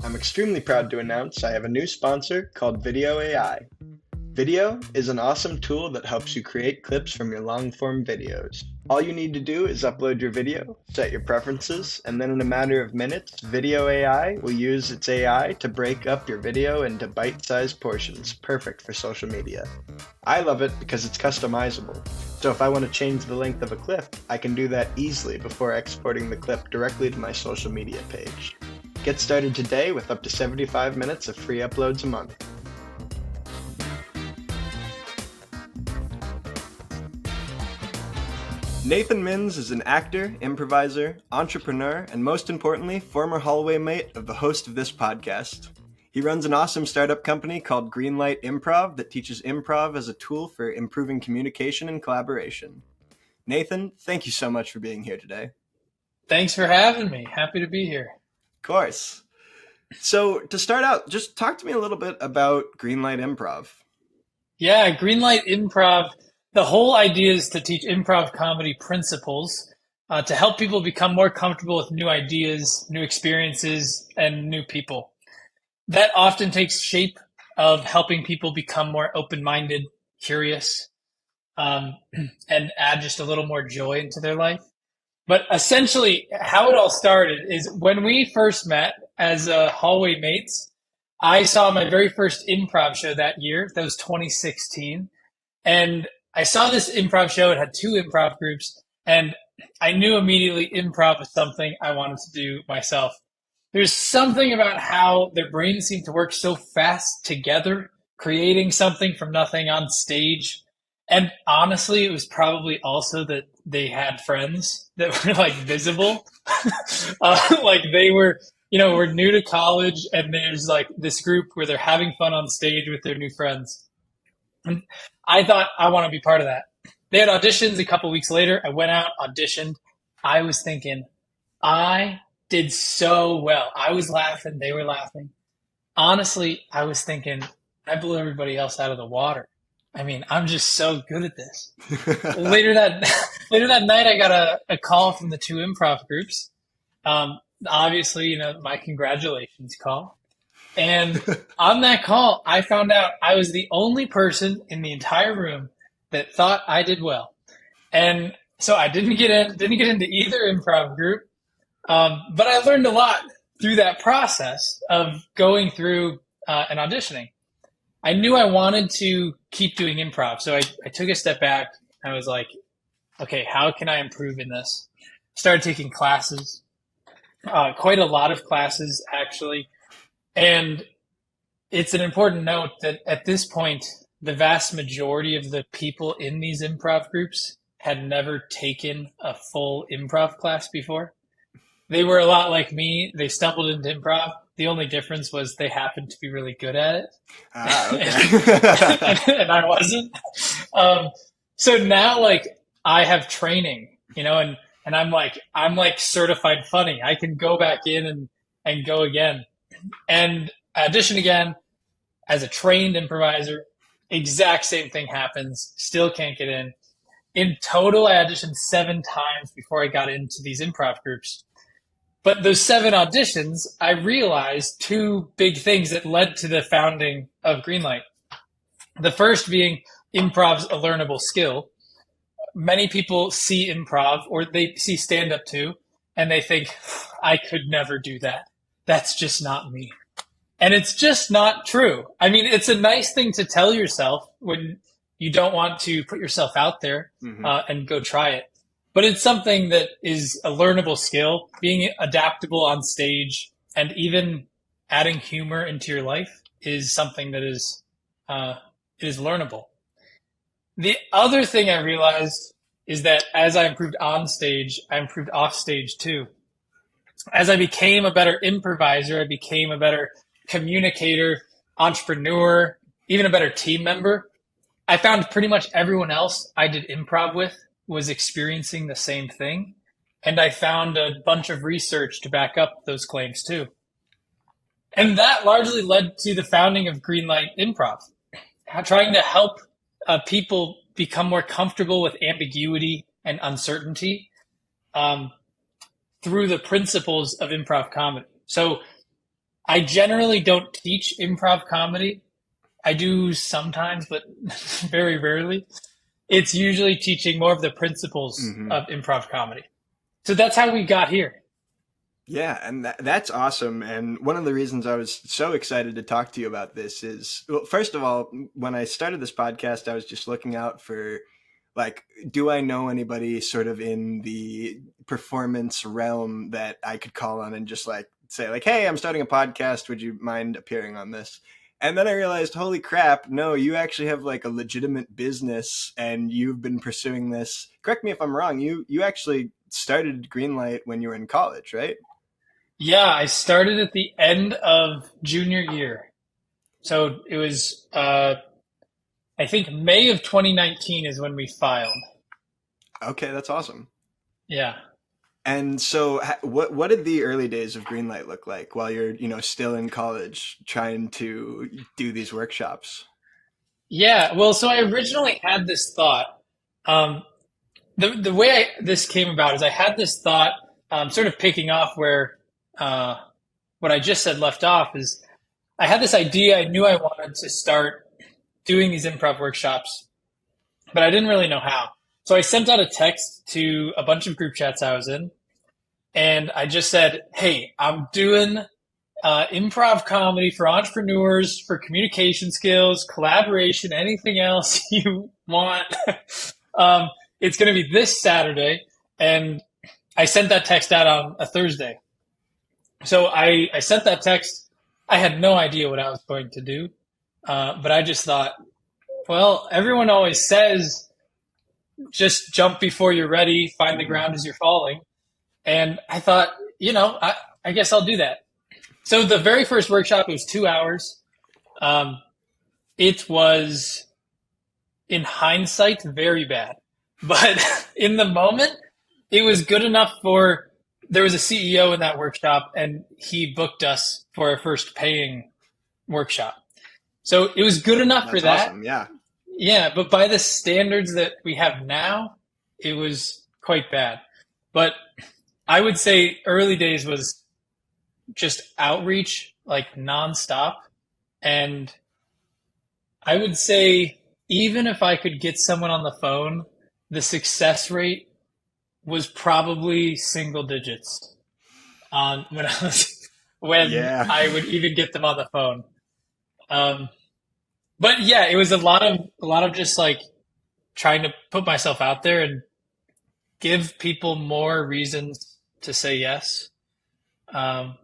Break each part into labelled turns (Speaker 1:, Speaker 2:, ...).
Speaker 1: I'm extremely proud to announce I have a new sponsor called Video AI. Video is an awesome tool that helps you create clips from your long form videos. All you need to do is upload your video, set your preferences, and then in a matter of minutes, Video AI will use its AI to break up your video into bite-sized portions, perfect for social media. I love it because it's customizable. So if I want to change the length of a clip, I can do that easily before exporting the clip directly to my social media page. Get started today with up to 75 minutes of free uploads a month. Nathan Mins is an actor, improviser, entrepreneur, and most importantly, former hallway mate of the host of this podcast. He runs an awesome startup company called Green Light Improv that teaches improv as a tool for improving communication and collaboration. Nathan, thank you so much for being here today.
Speaker 2: Thanks for having me. Happy to be here.
Speaker 1: Of course. So to start out, just talk to me a little bit about Green Light Improv.
Speaker 2: Yeah, Green Light Improv. The whole idea is to teach improv comedy principles to help people become more comfortable with new ideas, new experiences, and new people. That often takes shape of helping people become more open-minded, curious, and add just a little more joy into their life. But essentially, how it all started is when we first met as hallway mates, I saw my very first improv show that year. That was 2016. And I saw this improv show. It had two improv groups. And I knew immediately improv was something I wanted to do myself. There's something about how their brains seem to work so fast together, creating something from nothing on stage. And honestly, it was probably also that they had friends that were like visible. Like they were, we're new to college and there's like this group where they're having fun on stage with their new friends. And I thought I want to be part of that. They had auditions a couple weeks later. I went out, auditioned. I was thinking, I did so well. I was laughing. They were laughing. Honestly, I was thinking, I blew everybody else out of the water. I mean, I'm just so good at this. later that night, I got a call from the two improv groups. Obviously, my congratulations call. And on that call, I found out I was the only person in the entire room that thought I did well. And so I didn't get into either improv group. But I learned a lot through that process of going through and auditioning. I knew I wanted to keep doing improv. So I took a step back. I was like, okay, how can I improve in this? Started taking classes, quite a lot of classes, actually. And it's an important note that at this point, the vast majority of the people in these improv groups had never taken a full improv class before. They were a lot like me. They stumbled into improv. The only difference was they happened to be really good at it.
Speaker 1: Okay.
Speaker 2: And I wasn't. So now I have training, and I'm like certified funny. I can go back in and go again and audition again as a trained improviser. Exact same thing happens. Still can't get in. In total, I auditioned 7 times before I got into these improv groups. But those 7 auditions, I realized 2 big things that led to the founding of Greenlight. The first being improv's a learnable skill. Many people see improv or they see stand-up too, and they think, I could never do that. That's just not me. And it's just not true. I mean, it's a nice thing to tell yourself when you don't want to put yourself out there and go try it. But it's something that is a learnable skill, being adaptable on stage and even adding humor into your life is something that is learnable. The other thing I realized is that as I improved on stage, I improved off stage too. As I became a better improviser, I became a better communicator, entrepreneur, even a better team member. I found pretty much everyone else I did improv with was experiencing the same thing. And I found a bunch of research to back up those claims too. And that largely led to the founding of Green Light Improv, trying to help people become more comfortable with ambiguity and uncertainty through the principles of improv comedy. So I generally don't teach improv comedy. I do sometimes, but very rarely. It's usually teaching more of the principles
Speaker 1: Hmm.
Speaker 2: of improv comedy. So that's how we got here.
Speaker 1: Yeah, and that's awesome. And one of the reasons I was so excited to talk to you about this is, well, first of all, when I started this podcast, I was just looking out for, like, do I know anybody sort of in the performance realm that I could call on and just like say, like, hey, I'm starting a podcast. Would you mind appearing on this? And then I realized, holy crap, no, you actually have like a legitimate business and you've been pursuing this. Correct me if I'm wrong. You actually started Greenlight when you were in college, right?
Speaker 2: Yeah, I started at the end of junior year. So it was, I think May of 2019 is when we filed.
Speaker 1: Okay, that's awesome.
Speaker 2: Yeah.
Speaker 1: And so, what did the early days of Greenlight look like while you're still in college trying to do these workshops?
Speaker 2: Yeah. Well, so I originally had this thought. Um, the way this came about is I had this thought, sort of picking off where uh, what I just said left off is I had this idea. I knew I wanted to start doing these improv workshops, but I didn't really know how. So I sent out a text to a bunch of group chats I was in, and I just said, "Hey, I'm doing improv comedy for entrepreneurs, for communication skills, collaboration, anything else you want. um, it's going to be this Saturday." And I sent that text out on a Thursday. So I sent that text. I had no idea what I was going to do, but I just thought, well, everyone always says just jump before you're ready, find the ground as you're falling. And I thought, I guess I'll do that. So the very first workshop was 2 hours. Um, it was, in hindsight, very bad, but in the moment, it was good enough for. There was a CEO in that workshop, and he booked us for our first paying workshop. So it was good enough for
Speaker 1: That's
Speaker 2: that.
Speaker 1: awesome. Yeah.
Speaker 2: Yeah, but by the standards that we have now, it was quite bad. But I would say early days was just outreach, like nonstop. And I would say even if I could get someone on the phone, the success rate was probably single digits on when
Speaker 1: Yeah.
Speaker 2: I would even get them on the phone. Um, but yeah, it was a lot of just like trying to put myself out there and give people more reasons to say yes. Um,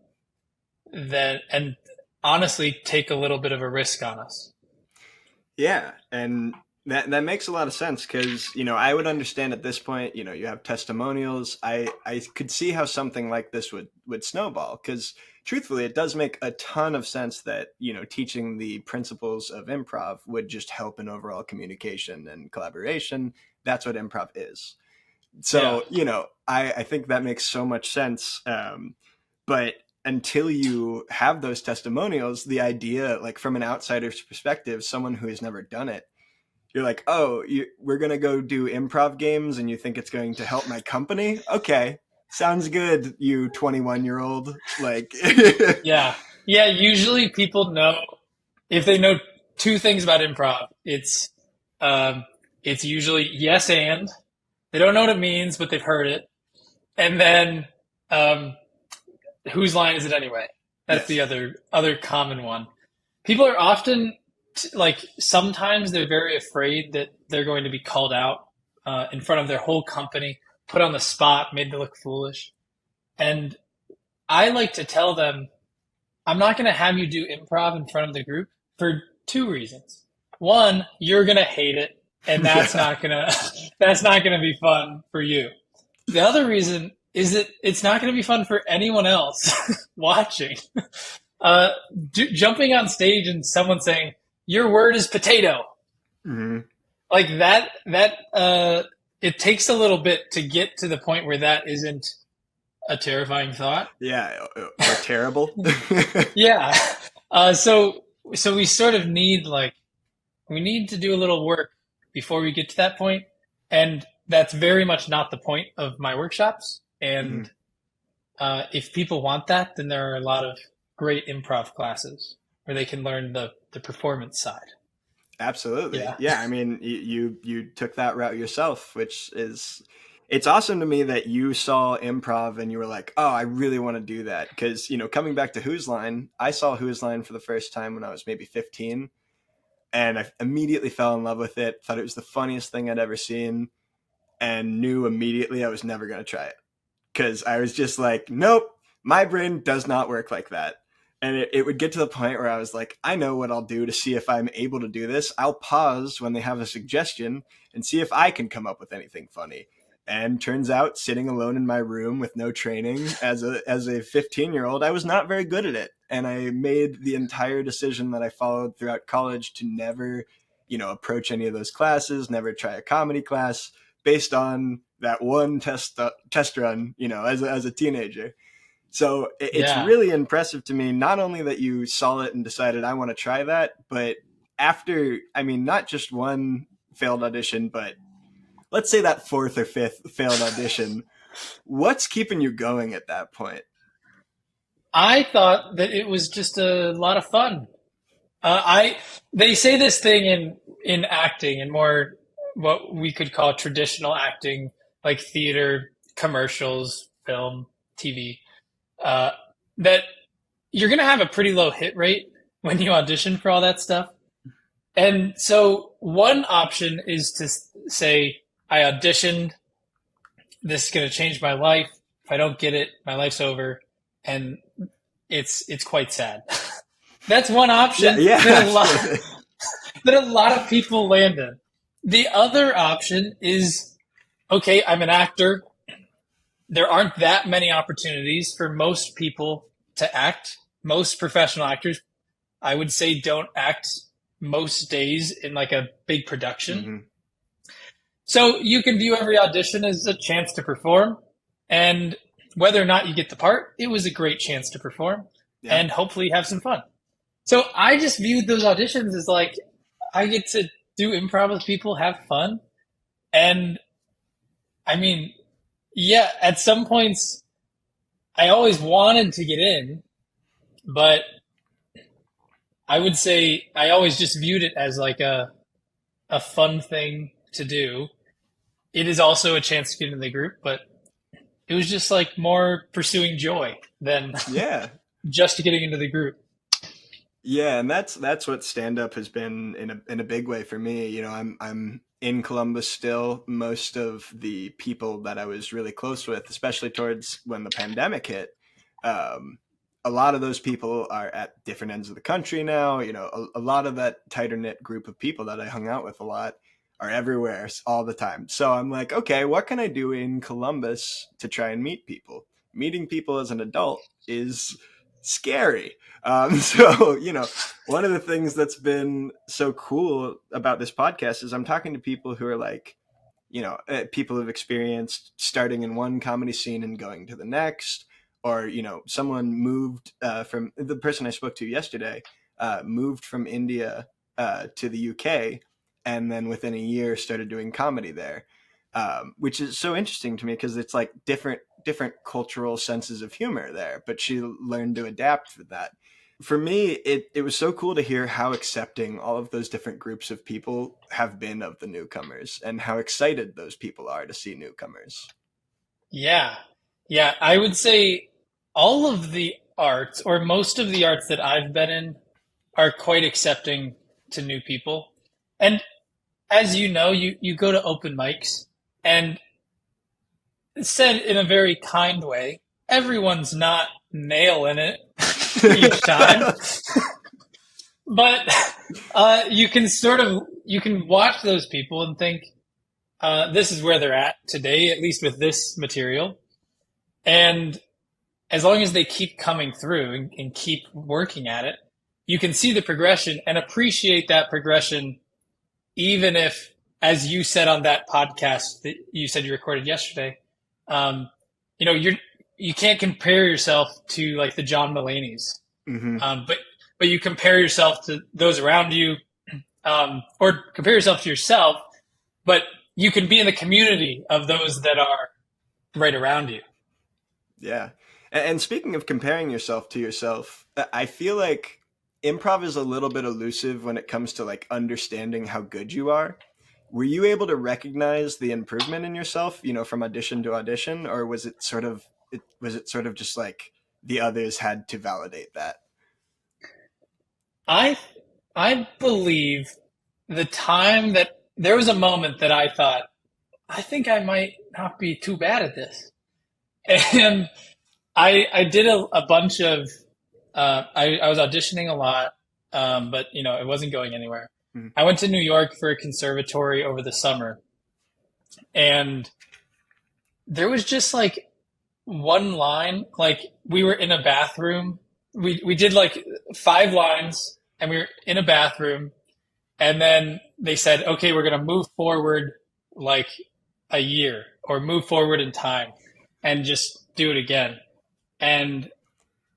Speaker 2: that and honestly take a little bit of a risk on us.
Speaker 1: Yeah, and that makes a lot of sense because I would understand at this point. You have testimonials. I could see how something like this would snowball because truthfully, it does make a ton of sense that teaching the principles of improv would just help in overall communication and collaboration. That's what improv is.
Speaker 2: Yeah.
Speaker 1: So I think that makes so much sense. But until you have those testimonials, the idea, like from an outsider's perspective, someone who has never done it, you're like, oh, we're going to go do improv games and you think it's going to help my company? Okay. Sounds good, you 21-year-old. Like,
Speaker 2: Yeah. Yeah. Usually people know if they know two things about improv, um, it's usually yes and they don't know what it means, but they've heard it. And then um, whose line is it anyway? That's the
Speaker 1: yes.
Speaker 2: other common one. People are often like sometimes they're very afraid that they're going to be called out in front of their whole company, put on the spot, made to look foolish. And I like to tell them, I'm not going to have you do improv in front of the group for two reasons. One, you're going to hate it, and that's
Speaker 1: Yeah.
Speaker 2: not going to that's not going to be fun for you. The other reason is that it's not going to be fun for anyone else watching. Uh, jumping on stage and someone saying your word is potato,
Speaker 1: Hmm.
Speaker 2: like that, it takes a little bit to get to the point where that isn't a terrifying thought.
Speaker 1: Yeah. Or terrible.
Speaker 2: Yeah. So we sort of need like we need to do a little work before we get to that point, and that's very much not the point of my workshops.
Speaker 1: Hmm.
Speaker 2: And if people want that, then there are a lot of great improv classes where they can learn the performance side.
Speaker 1: Absolutely.
Speaker 2: Yeah.
Speaker 1: Yeah, I mean, you took that route yourself, which is it's awesome to me that you saw improv and you were like, "Oh, I really want to do that." Because, coming back to Who's Line, I saw Who's Line for the first time when I was maybe 15, and I immediately fell in love with it, thought it was the funniest thing I'd ever seen, and knew immediately I was never going to try it. Because I was just like, nope, my brain does not work like that. And it would get to the point where I was like, I know what I'll do to see if I'm able to do this. I'll pause when they have a suggestion and see if I can come up with anything funny. And turns out, sitting alone in my room with no training as a 15-year-old, I was not very good at it. And I made the entire decision that I followed throughout college to never, approach any of those classes, never try a comedy class, based on that one test run, as a teenager. So it's
Speaker 2: Yeah.
Speaker 1: really impressive to me, not only that you saw it and decided I want to try that, but after, I mean, not just one failed audition, but let's say that fourth or fifth failed audition, what's keeping you going at that point?
Speaker 2: I thought that it was just a lot of fun. I They say this thing in acting and more what we could call traditional acting, like theater, commercials, film, TV, uh, that you're going to have a pretty low hit rate when you audition for all that stuff. And so one option is to say, I auditioned. This is going to change my life. If I don't get it, my life's over. And it's quite sad. That's one
Speaker 1: Yeah,
Speaker 2: option
Speaker 1: yeah,
Speaker 2: that
Speaker 1: absolutely.
Speaker 2: that a lot of people land in. The other option is, okay, I'm an actor. There aren't that many opportunities for most people to act. Most professional actors, I would say, don't act most days in like a big production.
Speaker 1: Mm-hmm.
Speaker 2: So you can view every audition as a chance to perform. And whether or not you get the part, it was a great chance to perform
Speaker 1: Yeah.
Speaker 2: and hopefully have some fun. So I just viewed those auditions as like, I get to do improv with people, have fun. And I mean, yeah, at some points, I always wanted to get in, but I would say I always just viewed it as like a fun thing to do. It is also a chance to get into the group, but it was just like more pursuing joy than
Speaker 1: Yeah.
Speaker 2: just getting into the group.
Speaker 1: Yeah, and that's what stand up has been in a big way for me. I'm in Columbus still. Most of the people that I was really close with, especially towards when the pandemic hit, um, a lot of those people are at different ends of the country now. A lot of that tighter knit group of people that I hung out with a lot are everywhere all the time. So I'm like, okay, what can I do in Columbus to try and meet people? Meeting people as an adult is scary. So, one of the things that's been so cool about this podcast is I'm talking to people who are like, people who've experienced starting in one comedy scene and going to the next, or, someone moved from the person I spoke to yesterday, moved from India to the UK, and then within a year started doing comedy there, which is so interesting to me because it's like different cultural senses of humor there, but she learned to adapt for that. For me, it was so cool to hear how accepting all of those different groups of people have been of the newcomers and how excited those people are to see newcomers.
Speaker 2: Yeah. Yeah. I would say all of the arts, or most of the arts that I've been in, are quite accepting to new people. And as you know, you go to open mics and said in a very kind way, everyone's not nailing it each time. But you can watch those people and think, this is where they're at today, at least with this material. And as long as they keep coming through and keep working at it, you can see the progression and appreciate that progression, even if, as you said on that podcast that you said you recorded yesterday, you can't compare yourself to like the John Mulaney's,
Speaker 1: Mm-hmm.
Speaker 2: but you compare yourself to those around you, or compare yourself to yourself, but you can be in the community of those that are right around you.
Speaker 1: Yeah. And speaking of comparing yourself to yourself, I feel like improv is a little bit elusive when it comes to like understanding how good you are. Were you able to recognize the improvement in yourself, from audition to audition, or was it sort of just like the others had to validate that?
Speaker 2: I I believe the time that there was a moment that I thought, I think I might not be too bad at this. And I did a bunch of I was auditioning a lot, but it wasn't going anywhere.
Speaker 1: Mhm.
Speaker 2: I went to New York for a conservatory over the summer, and there was just like one line. Like we were in a bathroom. We did like 5 lines, and we were in a bathroom, and then they said, "Okay, we're gonna move forward like a year or move forward in time, and just do it again." And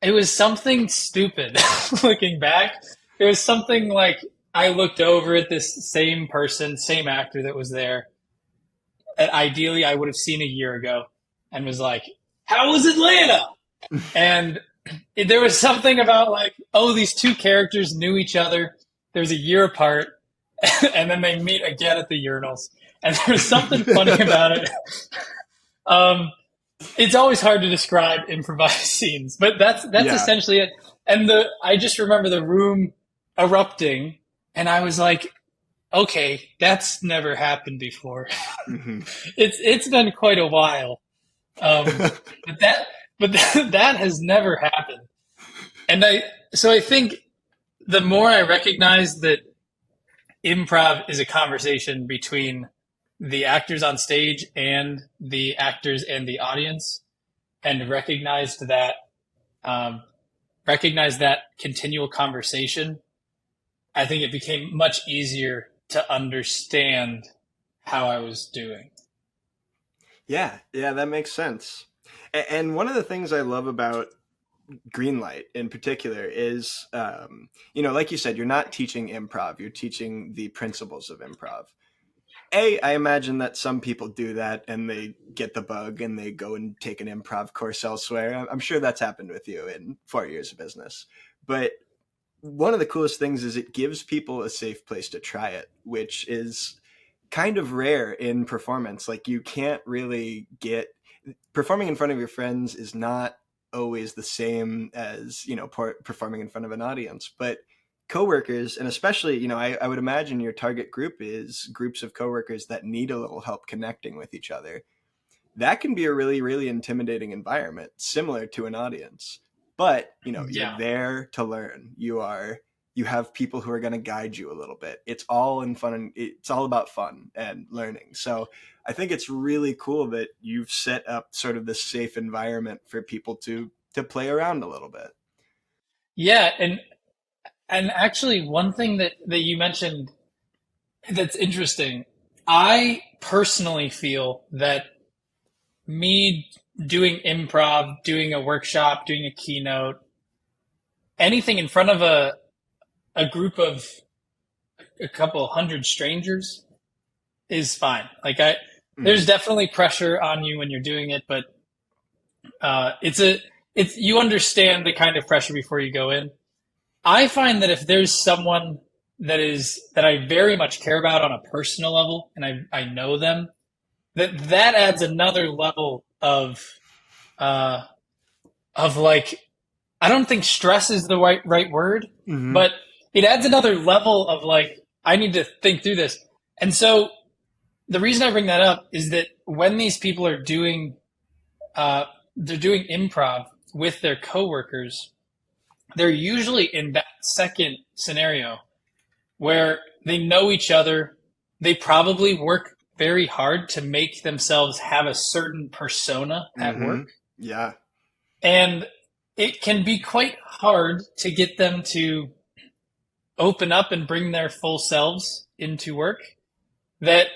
Speaker 2: it was something stupid. Looking back, it was something like I looked over at this same person, same actor that was there, that ideally I would have seen a year ago, and was like, "How was Atlanta?" And there was something about like, oh, these two characters knew each other. There was a year apart, and then they meet again at the urinals, and there was something funny about it. Um, it's always hard to describe improvised scenes, but that's
Speaker 1: Yeah.
Speaker 2: essentially it. And I just remember the room erupting, and I was like, okay, that's never happened before.
Speaker 1: Hmm.
Speaker 2: It's been quite a while, um, but that has never happened. And I think the more I recognize that improv is a conversation between the actors on stage and the actors and the audience, and um, recognized that continual conversation, I think it became much easier to understand how I was doing.
Speaker 1: Yeah, yeah, that makes sense. And one of the things I love about Greenlight in particular is, like you said, you're not teaching improv, you're teaching the principles of improv. I imagine that some people do that and they get the bug and they go and take an improv course elsewhere. I'm sure that's happened with you in 4 years of business. But one of the coolest things is it gives people a safe place to try it, which is kind of rare in performance. Like you can't really get performing in front of your friends is not always the same as performing in front of an audience, but coworkers, and especially I would imagine your target group is groups of coworkers that need a little help connecting with each other. That can be a really, really intimidating environment, similar to an audience. But you're
Speaker 2: Yeah.
Speaker 1: there to learn. You have people who are going to guide you a little bit. It's all in fun. It's all about fun and learning. So I think it's really cool that you've set up sort of this safe environment for people to play around a little bit.
Speaker 2: Yeah, and actually one thing that you mentioned that's interesting, I personally feel that me doing improv, doing a workshop, doing a keynote, anything in front of a group of a couple hundred strangers is fine. Like
Speaker 1: Mhm.
Speaker 2: there's definitely pressure on you when you're doing it, but it's you understand the kind of pressure before you go in. I find that if there's someone that I very much care about on a personal level, and I know them, that adds another level uh, of like, I don't think stress is the right word,
Speaker 1: Mhm.
Speaker 2: but it adds another level of like, I need to think through this. And so the reason I bring that up is that when these people are uh, they're doing improv with their coworkers, they're usually in that second scenario where they know each other. They probably work very hard to make themselves have a certain persona at work.
Speaker 1: Mhm. Yeah.
Speaker 2: And it can be quite hard to get them to open up and bring their full selves into work. That,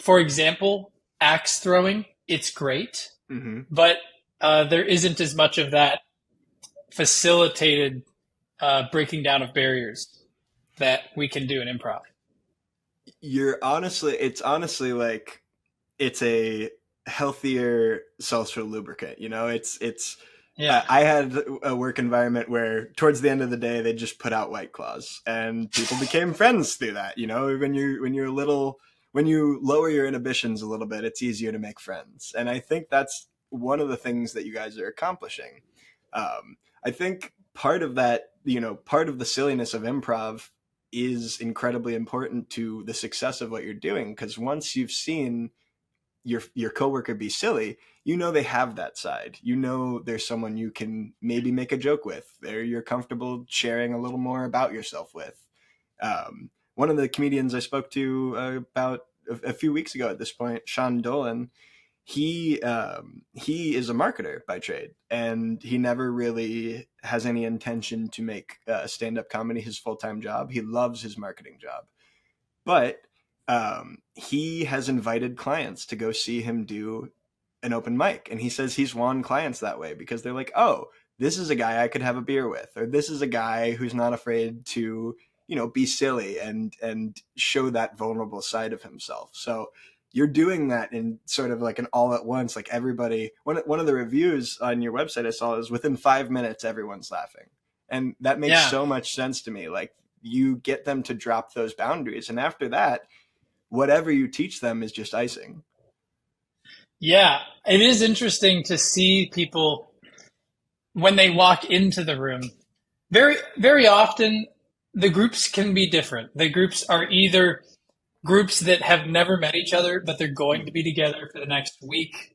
Speaker 2: for example, axe throwing, it's great,
Speaker 1: Mhm.
Speaker 2: but there isn't as much of that facilitated breaking down of barriers that we can do in improv.
Speaker 1: It's honestly like it's a healthier social lubricant. It's
Speaker 2: Yeah.
Speaker 1: I had a work environment where towards the end of the day they just put out White Claws, and people became friends through that. You know, when you're a little, when you lower your inhibitions a little bit, it's easier to make friends, and I think that's one of the things that you guys are accomplishing. I think part of that, part of the silliness of improv is incredibly important to the success of what you're doing, because once you've seen your coworker be silly, they have that side. There's someone you can maybe make a joke with. There, you're comfortable sharing a little more about yourself with. One of the comedians I spoke to about a few weeks ago at this point, Sean Dolan, he is a marketer by trade, and he never really has any intention to make stand-up comedy his full-time job. He loves his marketing job, but he has invited clients to go see him do an open mic, and he says he's won clients that way because they're like, oh, this is a guy I could have a beer with, or this is a guy who's not afraid to be silly and show that vulnerable side of himself. So you're doing that in sort of like an all at once, like everybody. One of the reviews on your website I saw is within 5 minutes everyone's laughing, and that makes
Speaker 2: Yeah.
Speaker 1: so much sense to me. Like, you get them to drop those boundaries, and after that, whatever you teach them is just icing.
Speaker 2: Yeah. It is interesting to see people when they walk into the room. Very, very often, the groups can be different. The groups are either groups that have never met each other, but they're going to be together for the next week,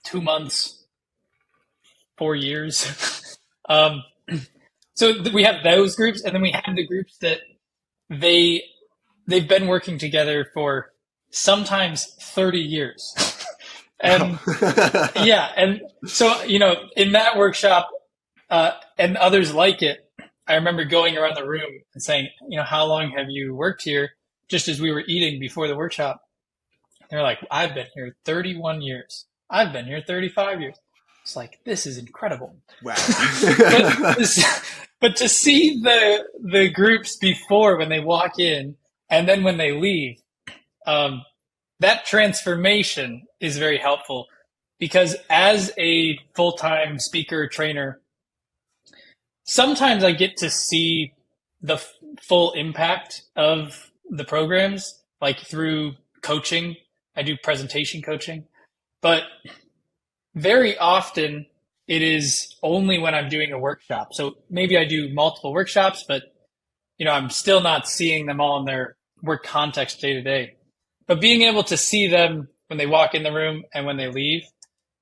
Speaker 2: 2 months, 4 years. um, we have those groups, and then we have the groups that they they've been working together for sometimes 30 years.
Speaker 1: Wow.
Speaker 2: And yeah, and so in that workshop, and others like it, I remember going around the room and saying, how long have you worked here? Just as we were eating before the workshop, they're like, I've been here 31 years. I've been here 35 years. It's like, this is incredible.
Speaker 1: Wow.
Speaker 2: but, but to see the groups before when they walk in and then when they leave, that transformation is very helpful, because as a full-time speaker trainer, sometimes I get to see the full impact of the programs, like through coaching. I do presentation coaching, but very often it is only when I'm doing a workshop. So maybe I do multiple workshops, but I'm still not seeing them all in their work context day to day. But being able to see them when they walk in the room and when they leave,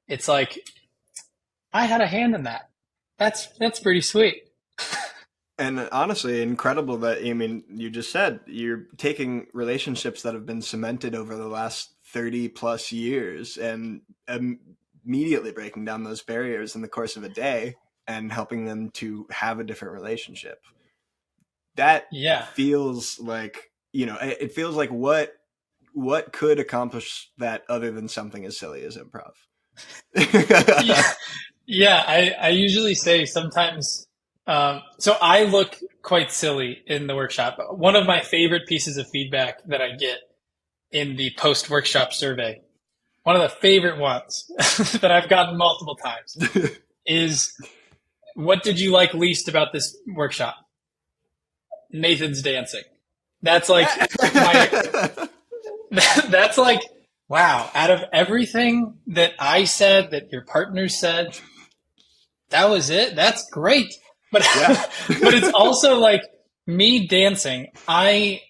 Speaker 2: it's like, I had a hand in that. That's pretty sweet.
Speaker 1: And honestly, incredible that, you just said you're taking relationships that have been cemented over the last 30 plus years and immediately breaking down those barriers in the course of a day and helping them to have a different relationship. That
Speaker 2: Yeah.
Speaker 1: feels like, it feels like what could accomplish that other than something as silly as improv?
Speaker 2: Yeah. Yeah. I usually say sometimes, so I look quite silly in the workshop. One of my favorite pieces of feedback that I get in the post workshop survey, one of the favorite ones that I've gotten multiple times, is, what did you like least about this workshop? Nathan's dancing. That's like that's like, wow, out of everything that I said, that your partner said, that was it. That's great. But
Speaker 1: Yeah.
Speaker 2: but it's also like, me dancing. I've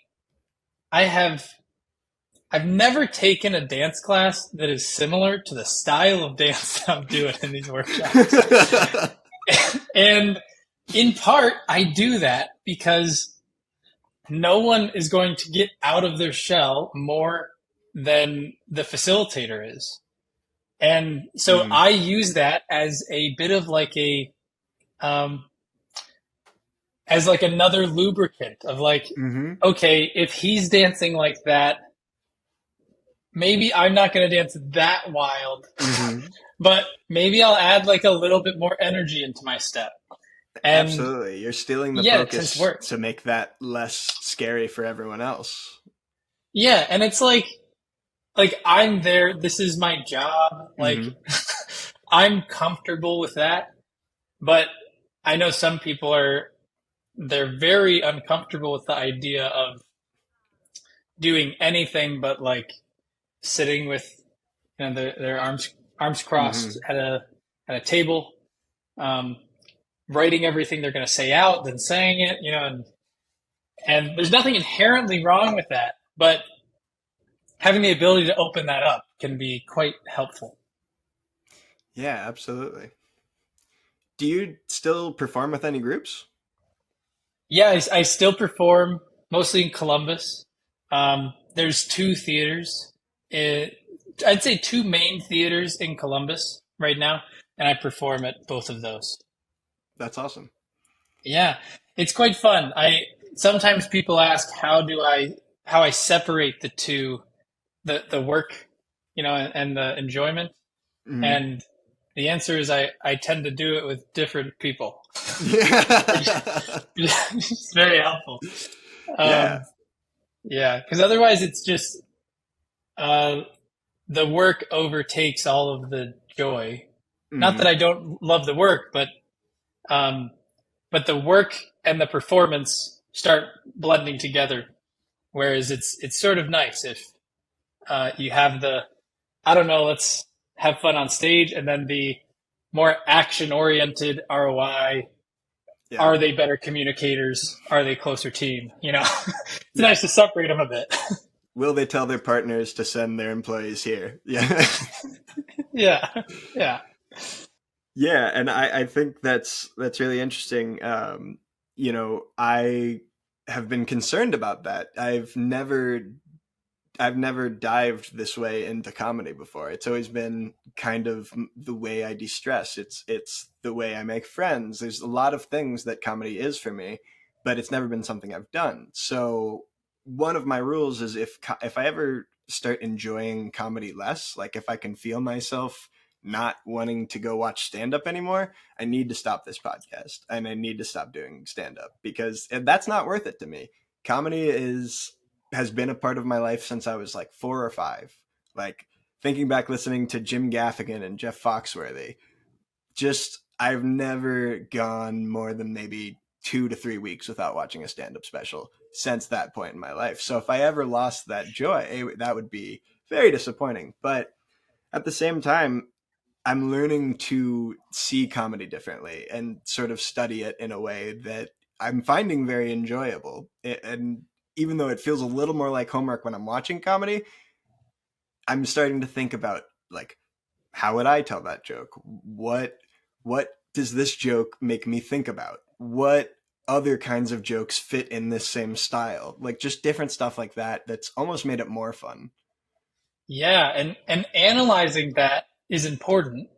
Speaker 2: never taken a dance class that is similar to the style of dance that I'm doing in these workshops. And in part, I do that because no one is going to get out of their shell more than the facilitator is. And so I use that as a bit of like as like another lubricant of like, okay, if he's dancing like that, maybe I'm not going to dance that wild, but maybe I'll add like a little bit more energy into my step. And
Speaker 1: absolutely, you're stealing the
Speaker 2: yeah, it tends
Speaker 1: focus
Speaker 2: to work.
Speaker 1: to make that less scary for everyone else.
Speaker 2: Yeah, and it's like I'm there. This is my job. Like I'm comfortable with that. But I know some people they're very uncomfortable with the idea of doing anything but like sitting with their arms crossed
Speaker 1: Hmm.
Speaker 2: at a table, um, writing everything they're going to say out, then saying it, and there's nothing inherently wrong with that, but having the ability to open that up can be quite helpful.
Speaker 1: Yeah, absolutely. Do you still perform with any groups?
Speaker 2: Yeah, I still perform mostly in Columbus. There's two theaters. It, I'd say two main theaters in Columbus right now, and I perform at both of those.
Speaker 1: That's awesome.
Speaker 2: Yeah, it's quite fun. I sometimes people ask how I separate the two, the work, and the enjoyment,
Speaker 1: Hmm.
Speaker 2: and the answer is I tend to do it with different people.
Speaker 1: Yeah.
Speaker 2: It's very helpful.
Speaker 1: Yeah.
Speaker 2: Um, yeah, because otherwise it's just uh, the work overtakes all of the joy. Not that
Speaker 1: Hmm.
Speaker 2: I don't love the work, um, but the work and the performance start blending together. Whereas it's sort of nice if you have I don't know, let's have fun on stage, and then the more action oriented ROI.
Speaker 1: Yeah.
Speaker 2: Are they better communicators? Are they closer team? It's
Speaker 1: Yeah.
Speaker 2: nice to separate them a bit.
Speaker 1: Will they tell their partners to send their employees here? Yeah.
Speaker 2: Yeah, yeah,
Speaker 1: Yeah, and I think that's really interesting. I have been concerned about that. I've never dived this way into comedy before. It's always been kind of the way I de-stress. It's the way I make friends. There's a lot of things that comedy is for me, but it's never been something I've done. So one of my rules is if I ever start enjoying comedy less, like if I can feel myself not wanting to go watch stand up anymore, I need to stop this podcast and I need to stop doing stand up because that's not worth it to me. Comedy is has been a part of my life since I was like 4 or 5. Like thinking back, listening to Jim Gaffigan and Jeff Foxworthy, just I've never gone more than maybe 2 to 3 weeks without watching a stand-up special since that point in my life. So if I ever lost that joy, that would be very disappointing. But at the same time, I'm learning to see comedy differently and sort of study it in a way that I'm finding very enjoyable. And even though it feels a little more like homework when I'm watching comedy, I'm starting to think about like how would I tell that joke? What does this joke make me think about? What other kinds of jokes fit in this same style? Like just different stuff like that that's almost made it more fun.
Speaker 2: yeah. And analyzing that is important.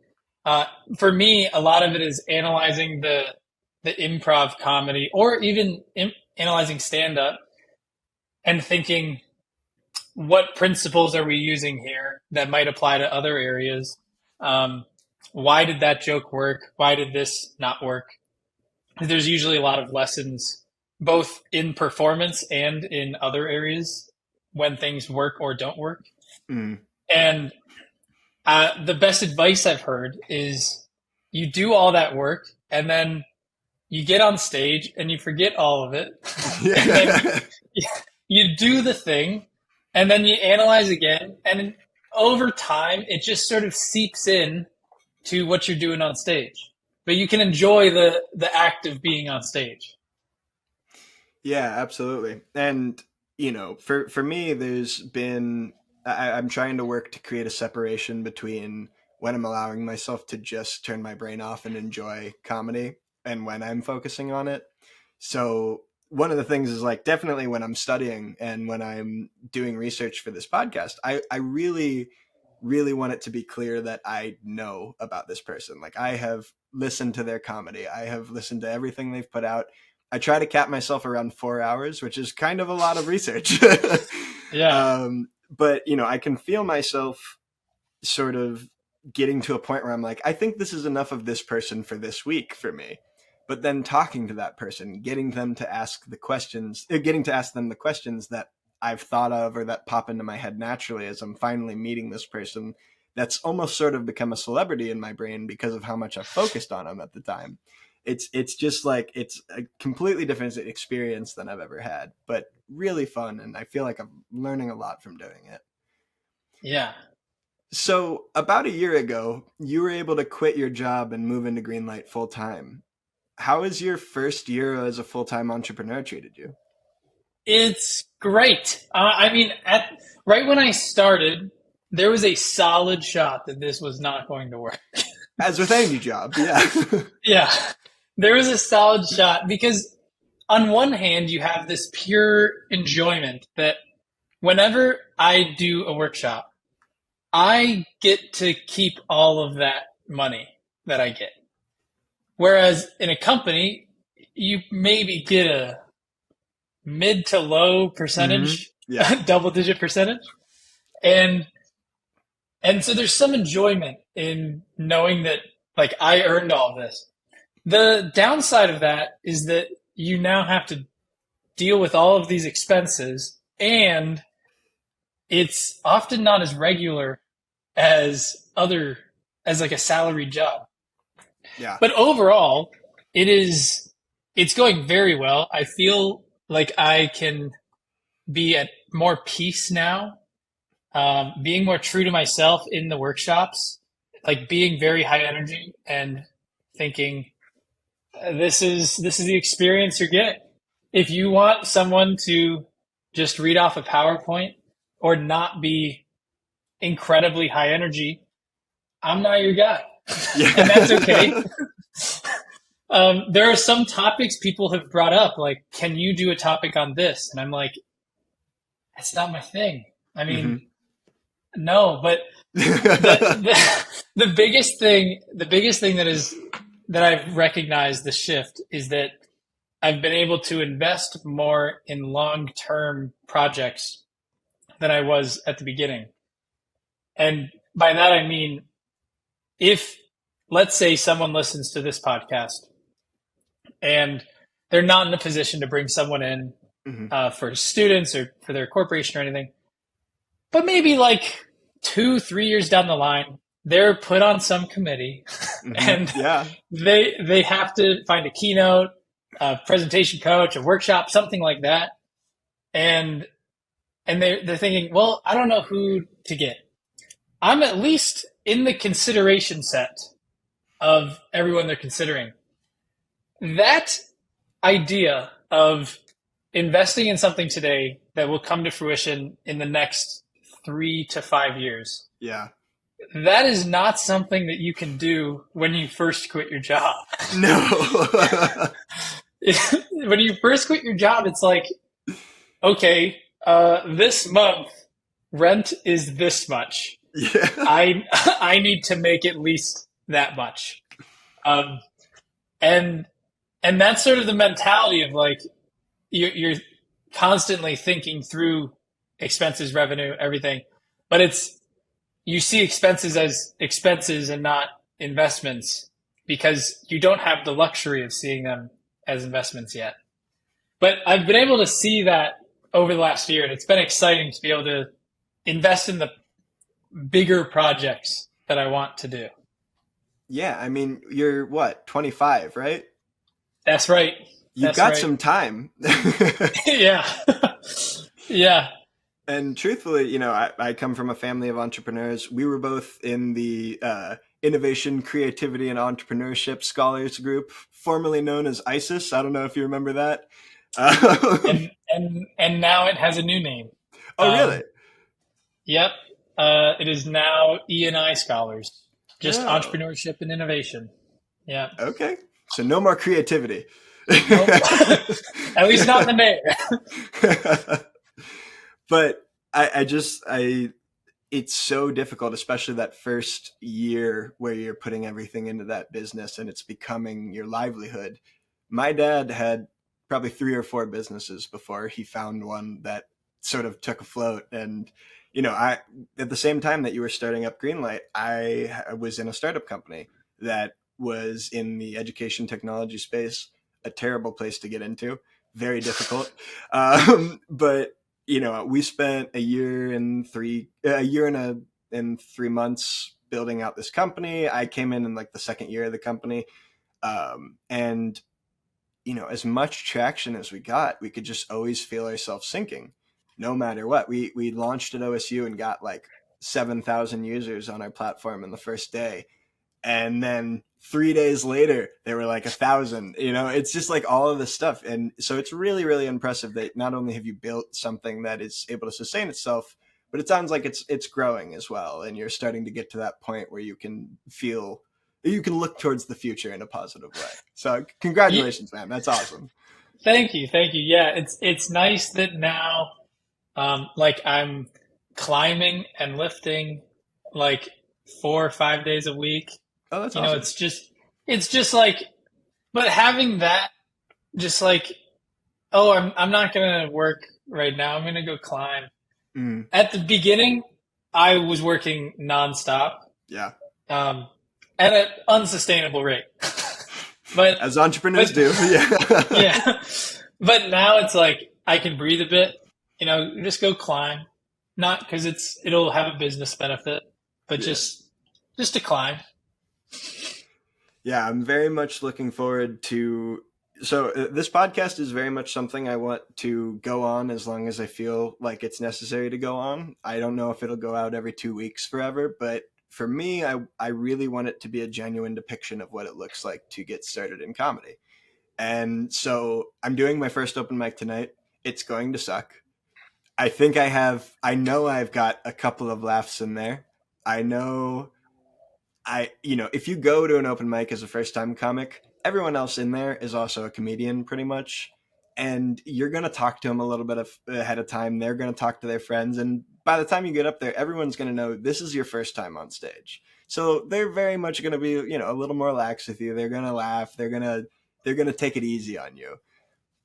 Speaker 2: Uh, for me, a lot of it is analyzing the improv comedy, or even analyzing stand up, and thinking what principles are we using here that might apply to other areas. Um, why did that joke work? Why did this not work? There's usually a lot of lessons both in performance and in other areas when things work or don't work.
Speaker 1: Mm.
Speaker 2: And the best advice I've heard is you do all that work and then you get on stage and you forget all of it. And then
Speaker 1: Yeah.
Speaker 2: you do the thing and then you analyze again. And over time, it just sort of seeps in to what you're doing on stage. But you can enjoy the act of being on stage.
Speaker 1: Yeah, absolutely. And for me, there's been I'm trying to work to create a separation between when I'm allowing myself to just turn my brain off and enjoy comedy and when I'm focusing on it. So one of the things is like definitely when I'm studying and when I'm doing research for this podcast, I really, really want it to be clear that I know about this person. Like I have listened to their comedy. I have listened to everything they've put out. I try to cap myself around 4 hours, which is kind of a lot of research.
Speaker 2: Yeah.
Speaker 1: But I can feel myself sort of getting to a point where I'm like, I think this is enough of this person for this week for me. But then talking to that person, getting to ask them the questions that I've thought of or that pop into my head naturally as I'm finally meeting this person, that's almost sort of become a celebrity in my brain because of how much I focused on them at the time. It's just like, it's a completely different experience than I've ever had, but really fun. And I feel like I'm learning a lot from doing it.
Speaker 2: Yeah.
Speaker 1: So about a year ago, you were able to quit your job and move into Greenlight full time. How has your first year as a full-time entrepreneur treated you?
Speaker 2: It's great. I mean, right when I started, there was a solid shot that this was not going to work.
Speaker 1: As with any job, yeah.
Speaker 2: Yeah, there was a solid shot because on one hand, you have this pure enjoyment that whenever I do a workshop, I get to keep all of that money that I get. Whereas in a company, you maybe get a mid to low percentage,
Speaker 1: Yeah.
Speaker 2: double digit percentage. And so there's some enjoyment in knowing that like I earned all this. The downside of that is that you now have to deal with all of these expenses, and it's often not as regular as like a salaried job.
Speaker 1: Yeah.
Speaker 2: But overall, it's going very well. I feel like I can be at more peace now, being more true to myself in the workshops, like being very high energy and thinking this is the experience you're getting. If you want someone to just read off a PowerPoint or not be incredibly high energy, I'm not your guy.
Speaker 1: Yeah.
Speaker 2: And that's okay. There are some topics people have brought up, like, can you do a topic on this? And I'm like, that's not my thing. I mean, no, but the biggest thing that I've recognized the shift is that I've been able to invest more in long-term projects than I was at the beginning. And by that, I mean, if let's say someone listens to this podcast and they're not in a position to bring someone in for students or for their corporation or anything, but maybe like 2-3 years down the line, they're put on some committee and they have to find a keynote, a presentation coach, a workshop, something like that. And they're thinking, well, I don't know who to get. I'm at least in the consideration set of everyone they're considering. That idea of investing in something today that will come to fruition in the next 3 to 5 years.
Speaker 1: Yeah.
Speaker 2: That is not something that you can do when you first quit your job.
Speaker 1: No.
Speaker 2: When you first quit your job, it's like, okay, this month rent is this much.
Speaker 1: Yeah.
Speaker 2: I need to make at least that much. And that's sort of the mentality of like, you're constantly thinking through expenses, revenue, everything, but you see expenses as expenses and not investments because you don't have the luxury of seeing them as investments yet. But I've been able to see that over the last year, and it's been exciting to be able to invest in the bigger projects that I want to do.
Speaker 1: Yeah, I mean, you're what, 25, right?
Speaker 2: That's right.
Speaker 1: You've got some time.
Speaker 2: Yeah. Yeah.
Speaker 1: And truthfully, I come from a family of entrepreneurs. We were both in the Innovation, Creativity, and Entrepreneurship Scholars Group, formerly known as ISIS. I don't know if you remember that.
Speaker 2: And now it has a new name.
Speaker 1: Oh, really?
Speaker 2: Yep. It is now E&I Scholars. Just entrepreneurship and innovation. Yeah.
Speaker 1: Okay. So no more creativity.
Speaker 2: Nope. At least not in the name.
Speaker 1: But it's so difficult, especially that first year where you're putting everything into that business and it's becoming your livelihood. My dad had probably 3 or 4 businesses before he found one that sort of took a float. And, at the same time that you were starting up Greenlight, I was in a startup company that was in the education technology space, a terrible place to get into, very difficult. But we spent a year and in 3 months building out this company. I came in like the second year of the company. And as much traction as we got, we could just always feel ourselves sinking no matter what. We launched at OSU and got like 7,000 users on our platform in the first day. And then 3 days later, there were like 1,000. It's just like all of this stuff. And so it's really, really impressive that not only have you built something that is able to sustain itself, but it sounds like it's growing as well. And you're starting to get to that point where you can look towards the future in a positive way. So congratulations, man. That's awesome.
Speaker 2: Thank you. Yeah, it's nice that now, like I'm climbing and lifting like 4 or 5 days a week.
Speaker 1: Oh, that's awesome.
Speaker 2: It's just like, but having that, just like, oh, I'm not gonna work right now. I'm gonna go climb. At the beginning, I was working nonstop.
Speaker 1: Yeah.
Speaker 2: At an unsustainable rate. But
Speaker 1: as entrepreneurs do. Yeah.
Speaker 2: Yeah. But now it's like I can breathe a bit, just go climb. Not because it'll have a business benefit, but just to climb.
Speaker 1: Yeah, I'm very much looking forward to. So this podcast is very much something I want to go on as long as I feel like it's necessary to go on. I don't know if it'll go out every 2 weeks forever, but for me, I really want it to be a genuine depiction of what it looks like to get started in comedy. And so I'm doing my first open mic tonight. It's going to suck. I know I've got a couple of laughs in there. I know if you go to an open mic as a first time comic, everyone else in there is also a comedian pretty much. And you're going to talk to them a little bit ahead of time. They're going to talk to their friends. And by the time you get up there, everyone's going to know this is your first time on stage. So they're very much going to be, a little more lax with you. They're going to laugh. They're going to take it easy on you.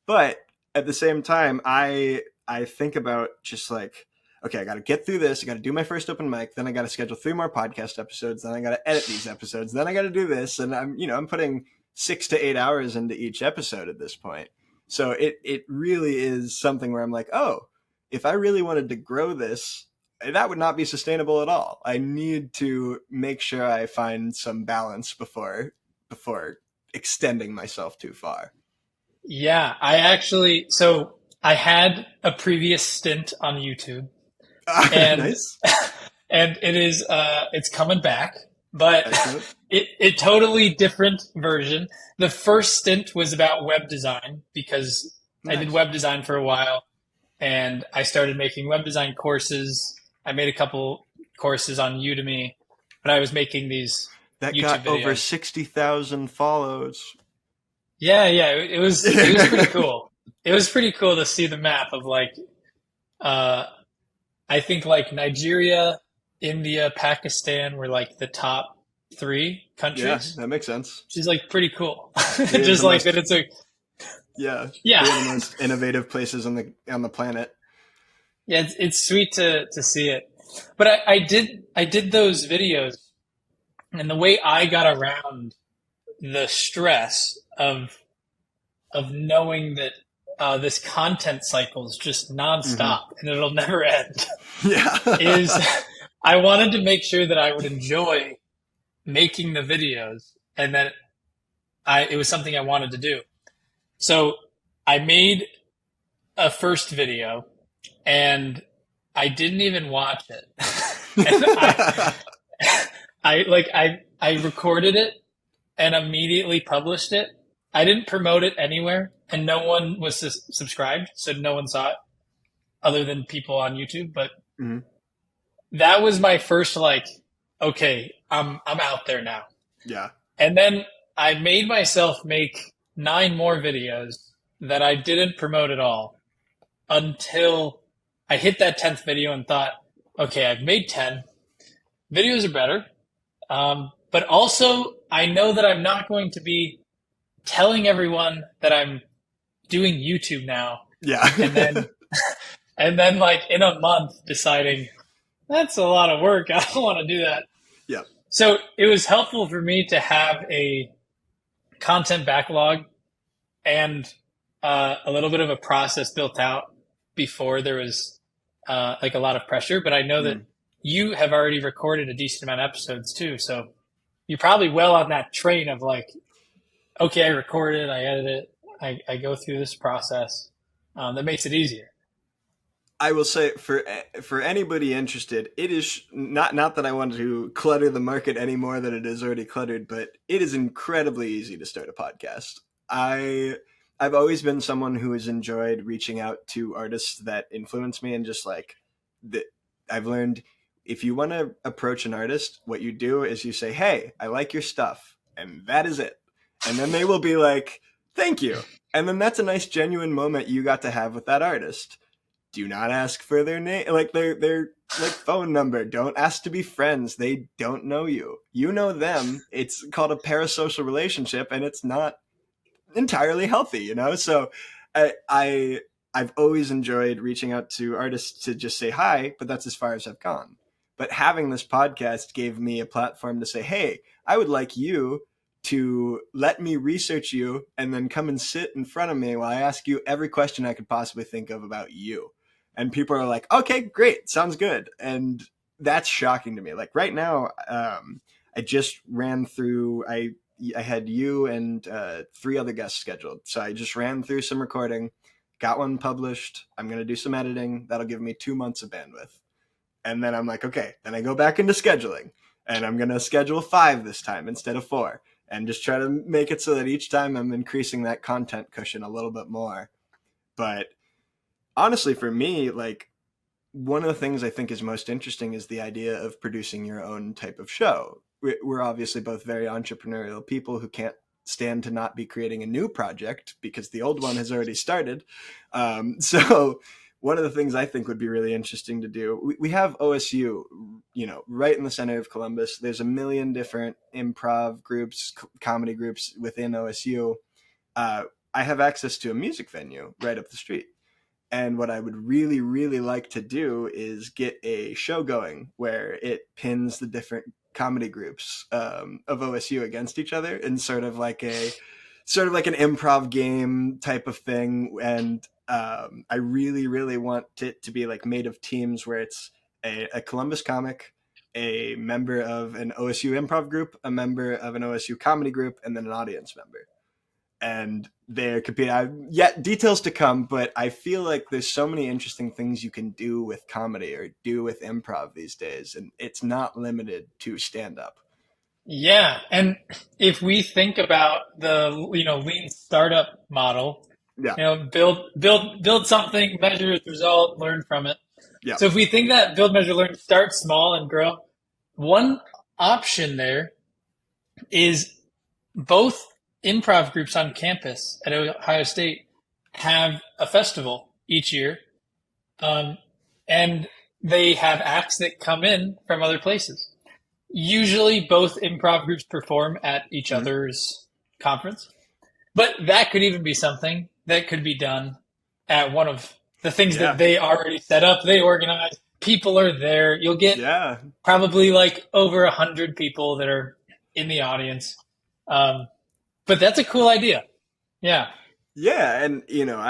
Speaker 1: But at the same time, I think about just like, okay, I got to get through this. I got to do my first open mic. Then I got to schedule 3 more podcast episodes. Then I got to edit these episodes. Then I got to do this. And I'm putting 6 to 8 hours into each episode at this point. So it really is something where I'm like, oh, if I really wanted to grow this, that would not be sustainable at all. I need to make sure I find some balance before extending myself too far.
Speaker 2: Yeah, so I had a previous stint on YouTube. And
Speaker 1: nice.
Speaker 2: And it's coming back, but it totally different version. The first stint was about web design because I did web design for a while and I started making web design courses. I made a couple courses on Udemy, but I was making these
Speaker 1: that
Speaker 2: YouTube
Speaker 1: got
Speaker 2: videos.
Speaker 1: Over 60,000 follows.
Speaker 2: Yeah. It was pretty cool. It was pretty cool to see the map of like, I think like Nigeria, India, Pakistan were like the top 3 countries.
Speaker 1: Yeah, that makes sense.
Speaker 2: Which is like pretty cool. Just like that it's a
Speaker 1: yeah. One of the most innovative places on the planet.
Speaker 2: Yeah, it's sweet to see it. But I did those videos, and the way I got around the stress of knowing that this content cycle is just nonstop and it'll never end.
Speaker 1: Yeah.
Speaker 2: is I wanted to make sure that I would enjoy making the videos and that it was something I wanted to do. So I made a first video and I didn't even watch it. And I recorded it and immediately published it. I didn't promote it anywhere and no one was subscribed, so no one saw it other than people on YouTube. But that was my first like, okay, I'm out there now.
Speaker 1: Yeah.
Speaker 2: And then I made myself make 9 more videos that I didn't promote at all until I hit that 10th video and thought, okay, I've made 10. Videos are better. But also I know that I'm not going to be telling everyone that I'm doing YouTube now.
Speaker 1: Yeah.
Speaker 2: and then like in a month deciding that's a lot of work. I don't want to do that.
Speaker 1: Yeah.
Speaker 2: So it was helpful for me to have a content backlog and a little bit of a process built out before there was like a lot of pressure. But I know that you have already recorded a decent amount of episodes too. So you're probably well on that train of like, okay, I record it, I edit it, I go through this process. That makes it easier.
Speaker 1: I will say for anybody interested, it is not that I want to clutter the market any more than it is already cluttered, but it is incredibly easy to start a podcast. I I've always been someone who has enjoyed reaching out to artists that influence me, and just like that I've learned, if you want to approach an artist, what you do is you say, "Hey, I like your stuff," and that is it. And then they will be like, "Thank you." And then that's a nice genuine moment you got to have with that artist. Do not ask for their name, like their like phone number. Don't ask to be friends. They don't know you. You know them. It's called a parasocial relationship, and it's not entirely healthy, you know? So I've always enjoyed reaching out to artists to just say hi, but that's as far as I've gone. But having this podcast gave me a platform to say, "Hey, I would like you to let me research you and then come and sit in front of me while I ask you every question I could possibly think of about you." And people are like, "Okay, great. Sounds good." And that's shocking to me. Like right now, I just ran through, I had you and three other guests scheduled. So I just ran through some recording, got one published. I'm going to do some editing. That'll give me 2 months of bandwidth. And then I'm like, okay, then I go back into scheduling, and I'm going to schedule 5 this time instead of 4, and just try to make it so that each time I'm increasing that content cushion a little bit more. But honestly, for me, like, one of the things I think is most interesting is the idea of producing your own type of show. We're obviously both very entrepreneurial people who can't stand to not be creating a new project because the old one has already started. So one of the things I think would be really interesting to do, we have OSU, you know, right in the center of Columbus. There's a million different improv groups, comedy groups within OSU. I have access to a music venue right up the street. And what I would really, really like to do is get a show going where it pins the different comedy groups of OSU against each other in sort of like an improv game type of thing. And I really, really want it to be like made of teams where it's a Columbus comic, a member of an OSU improv group, a member of an OSU comedy group, and then an audience member. And they're competing. Yet details to come, but I feel like there's so many interesting things you can do with comedy or do with improv these days, and it's not limited to stand up.
Speaker 2: Yeah, and if we think about the lean startup model,
Speaker 1: Yeah,
Speaker 2: build something, measure its result, learn from it.
Speaker 1: yeah,
Speaker 2: So if we think that build, measure, learn, start small and grow, one option there is both improv groups on campus at Ohio State have a festival each year, um, and they have acts that come in from other places. Usually, both improv groups perform at each
Speaker 1: mm-hmm.
Speaker 2: other's conference, but that could even be something that could be done at one of the things that
Speaker 1: Yeah,
Speaker 2: they already set up. They organize. People are there. You'll get
Speaker 1: yeah,
Speaker 2: probably like over 100 people that are in the audience. But that's a cool idea. Yeah.
Speaker 1: yeah. And you know,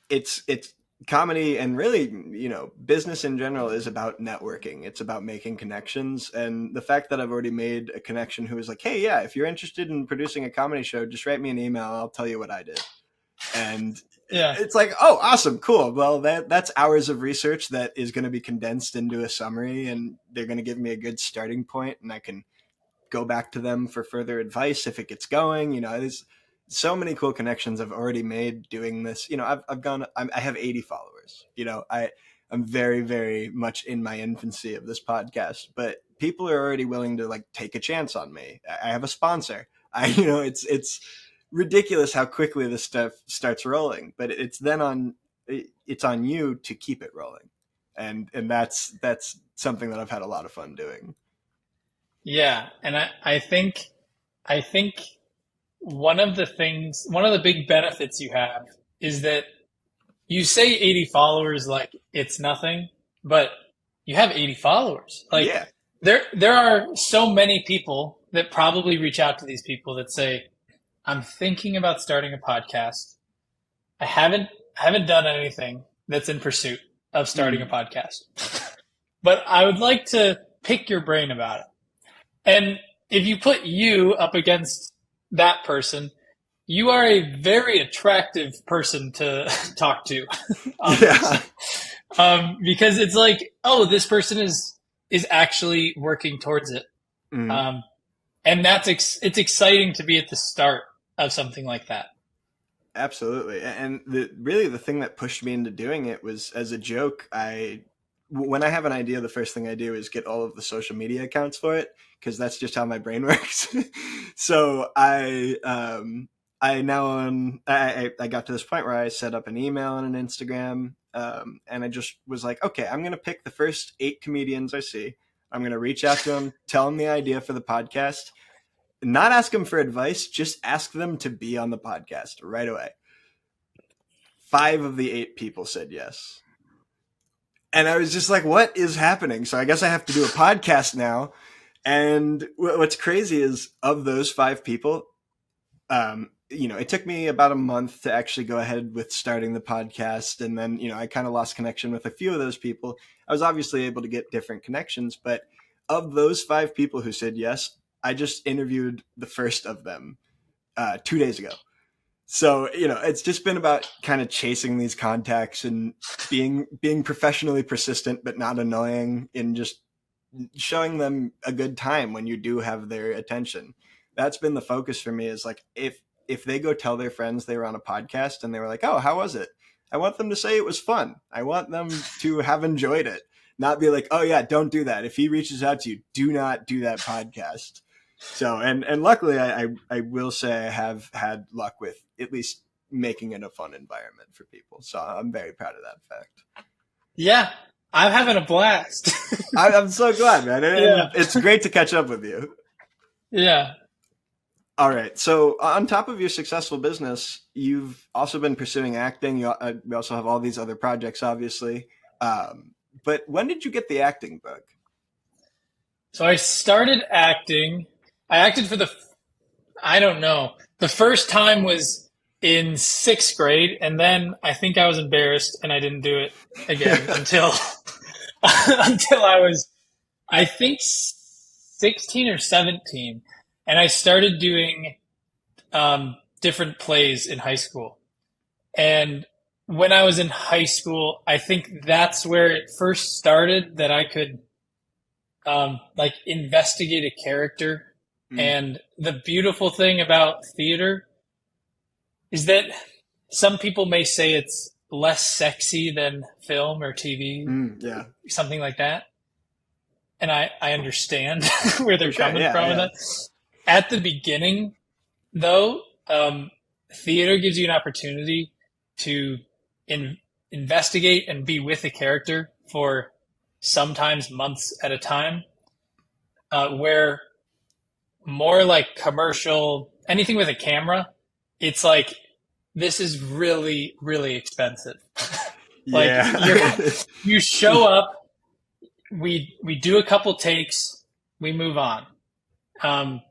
Speaker 1: it's comedy, and really, you know, business in general is about networking. It's about making connections, and the fact that I've already made a connection who is like, "Hey, yeah, if you're interested in producing a comedy show, just write me an email. I'll tell you what I did." And
Speaker 2: Yeah.
Speaker 1: it's like, "Oh, awesome, cool. Well, that's hours of research that is going to be condensed into a summary, and they're going to give me a good starting point, and I can go back to them for further advice if it gets going." You know, there's so many cool connections I've already made doing this. You know, I have 80 followers. You know, I'm very, very much in my infancy of this podcast, but people are already willing to like take a chance on me. I have a sponsor. You know, it's ridiculous how quickly this stuff starts rolling, but it's on you to keep it rolling. And that's something that I've had a lot of fun doing.
Speaker 2: Yeah. And I think one of the big benefits you have is that you say 80 followers like it's nothing, but you have 80 followers. Like
Speaker 1: Yeah.
Speaker 2: there are so many people that probably reach out to these people that say, I'm thinking about starting a podcast. I haven't done anything that's in pursuit of starting a podcast. but I would like to pick your brain about it. And if you put you up against that person, you are a very attractive person to talk to,
Speaker 1: Yeah.
Speaker 2: obviously, because it's like, oh, this person is actually working towards it,
Speaker 1: Mhm.
Speaker 2: um, and it's exciting to be at the start of something like that.
Speaker 1: Absolutely. And really the thing that pushed me into doing it was as a joke. When I have an idea, the first thing I do is get all of the social media accounts for it because that's just how my brain works. So I now I got to this point where I set up an email and an Instagram, and I just was like, okay, I'm gonna pick the first 8 comedians I see. I'm gonna reach out to them, tell them the idea for the podcast, not ask them for advice, just ask them to be on the podcast right away. 5 of the 8 people said yes. And I was just like, what is happening? So I guess I have to do a podcast now. And what's crazy is of those 5 people, it took me about a month to actually go ahead with starting the podcast. And then, I kind of lost connection with a few of those people. I was obviously able to get different connections, but of those 5 people who said yes, I just interviewed the first of them 2 days ago. So, it's just been about kind of chasing these contacts and being professionally persistent, but not annoying, and just showing them a good time when you do have their attention. That's been the focus for me, is like, if they go tell their friends they were on a podcast and they were like, oh, how was it? I want them to say it was fun. I want them to have enjoyed it, not be like, oh yeah, don't do that. If he reaches out to you, do not do that podcast. So, and luckily I will say I have had luck with at least making it a fun environment for people. So I'm very proud of that fact.
Speaker 2: Yeah, I'm having a blast.
Speaker 1: I'm so glad, man.
Speaker 2: Yeah,
Speaker 1: And it's great to catch up with you.
Speaker 2: yeah.
Speaker 1: All right. So on top of your successful business, you've also been pursuing acting. We also have all these other projects, obviously. But when did you get the acting bug?
Speaker 2: So I started acting. I acted I don't know. The first time was in sixth grade, and then I think I was embarrassed and I didn't do it again until until I was, I think, 16 or 17, and I started doing different plays in high school. And when I was in high school, I think that's where it first started that I could like investigate a character.
Speaker 1: Mm,
Speaker 2: And the beautiful thing about theater is that some people may say it's less sexy than film or TV,
Speaker 1: yeah,
Speaker 2: something like that. And I understand where
Speaker 1: for
Speaker 2: they're
Speaker 1: sure.
Speaker 2: coming
Speaker 1: Yeah,
Speaker 2: from with
Speaker 1: yeah.
Speaker 2: that. At the beginning, though, theater gives you an opportunity to investigate and be with a character for sometimes months at a time, where more like commercial, anything with a camera, it's like, this is really, really expensive. Like
Speaker 1: Yeah.
Speaker 2: you show up, we do a couple takes, we move on. Um,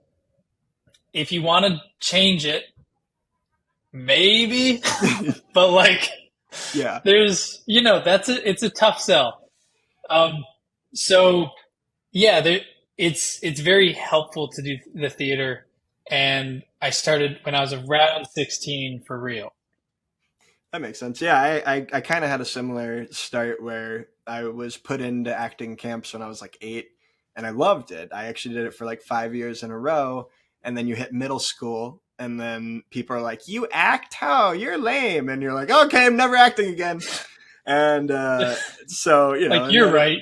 Speaker 2: if you want to change it, maybe, but like
Speaker 1: Yeah.
Speaker 2: there's, it's a tough sell. Um, so yeah, it's very helpful to do the theater, and I started when I was around 16 for real.
Speaker 1: That makes sense. Yeah, I kind of had a similar start where I was put into acting camps when I was like 8, and I loved it. I actually did it for like 5 years in a row, and then you hit middle school, and then people are like, "You act? How? You're lame," and you're like, "Okay, I'm never acting again." And so
Speaker 2: Like
Speaker 1: and
Speaker 2: you're
Speaker 1: then
Speaker 2: right.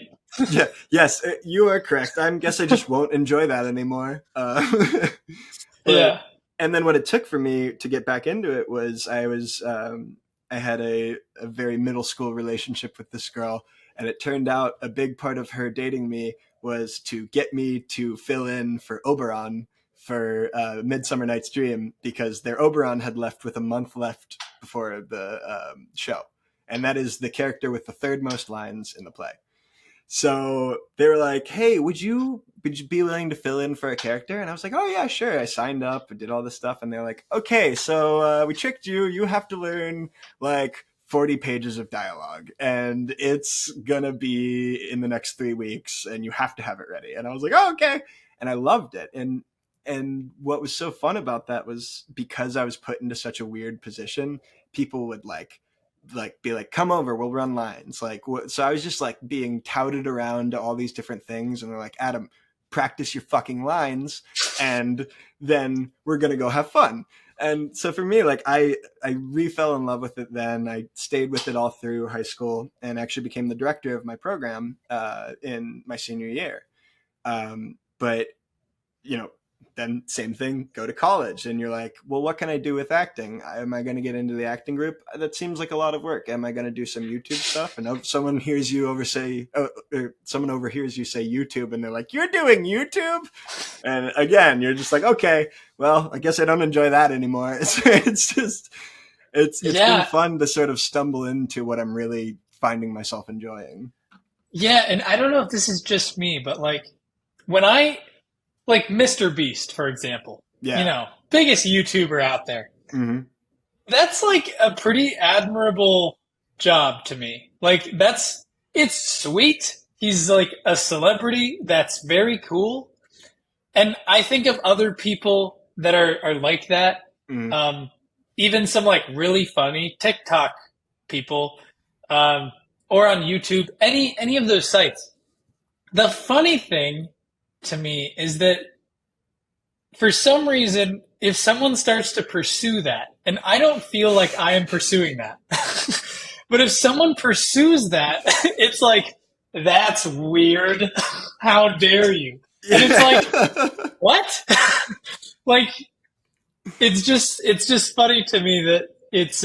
Speaker 1: yeah, yes, you are correct. I guess I just won't enjoy that anymore. But
Speaker 2: Yeah.
Speaker 1: and then what it took for me to get back into it was I had a very middle school relationship with this girl, and it turned out a big part of her dating me was to get me to fill in for Oberon for Midsummer Night's Dream, because their Oberon had left with a month left before the show, and that is the character with the third most lines in the play. So they were like, "Hey, would you be willing to fill in for a character?" And I was like, "Oh yeah, sure." I signed up, I did all this stuff, and they're like, "Okay, so we tricked you. You have to learn like 40 pages of dialogue, and it's gonna be in the next 3 weeks, and you have to have it ready. And I was like, oh, okay. And I loved it. And what was so fun about that was because I was put into such a weird position, people would be like, come over, we'll run lines. Like, so I was just like being touted around to all these different things, and they're like, Adam, practice your fucking lines, and then we're gonna go have fun. And so for me, like, I re-fell in love with it then. I stayed with it all through high school and actually became the director of my program in my senior year. But, you know, then same thing, go to college, and you're like, well, what can I do with acting? Am I going to get into the acting group? That seems like a lot of work. Am I going to do some YouTube stuff? And someone hears you someone overhears you say YouTube, and they're like, you're doing YouTube? And again, you're just like, okay, well, I guess I don't enjoy that anymore. It's been fun to sort of stumble into what I'm really finding myself enjoying.
Speaker 2: Yeah, and I don't know if this is just me, but like Mr. Beast, for example, biggest YouTuber out there.
Speaker 1: Mm-hmm.
Speaker 2: That's like a pretty admirable job to me. Like it's sweet. He's like a celebrity. That's very cool. And I think of other people that are like that.
Speaker 1: Mm-hmm.
Speaker 2: Even some like really funny TikTok people, or on YouTube, any of those sites. The funny thing to me is that for some reason, if someone starts to pursue that, and I don't feel like I am pursuing that, but if someone pursues that, it's like, that's weird. How dare you? And it's like, what? Like, it's just funny to me that it's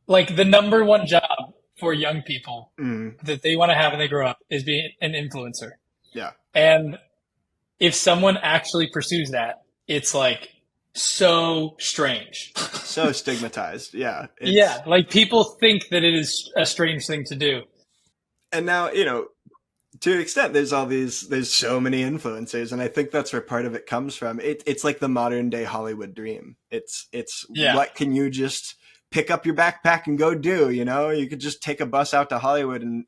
Speaker 2: like the number one job for young people that they want to have when they grow up is being an influencer.
Speaker 1: Yeah.
Speaker 2: And if someone actually pursues that, it's like so strange.
Speaker 1: So stigmatized. Yeah.
Speaker 2: Yeah. Like people think that it is a strange thing to do.
Speaker 1: And now, to an extent, there's so many influencers, and I think that's where part of it comes from. It's like the modern day Hollywood dream. It's what can you just pick up your backpack and go do? You could just take a bus out to Hollywood and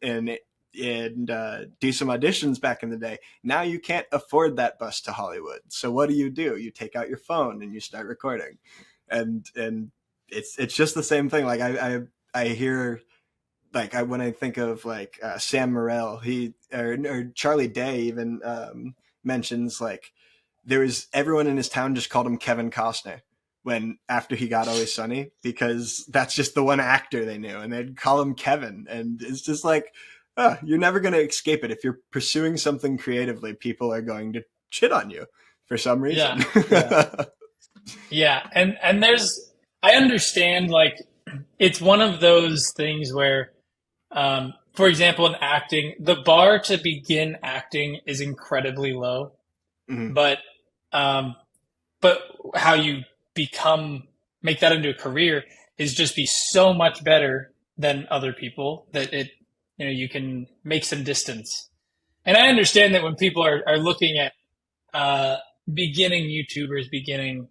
Speaker 1: do some auditions back in the day. Now you can't afford that bus to Hollywood. So what do? You take out your phone and you start recording, and it's just the same thing. Like I hear. Like when I think of like Sam Morril, or Charlie Day even mentions like everyone in his town just called him Kevin Costner after he got Always Sunny, because that's just the one actor they knew, and they'd call him Kevin, and it's just like, you're never going to escape it. If you're pursuing something creatively, people are going to shit on you for some reason.
Speaker 2: Yeah. And I understand, like, it's one of those things where, for example, in acting, the bar to begin acting is incredibly low, but how you make that into a career is just be so much better than other people that you can make some distance. And I understand that when people are looking at, beginning YouTubers, beginning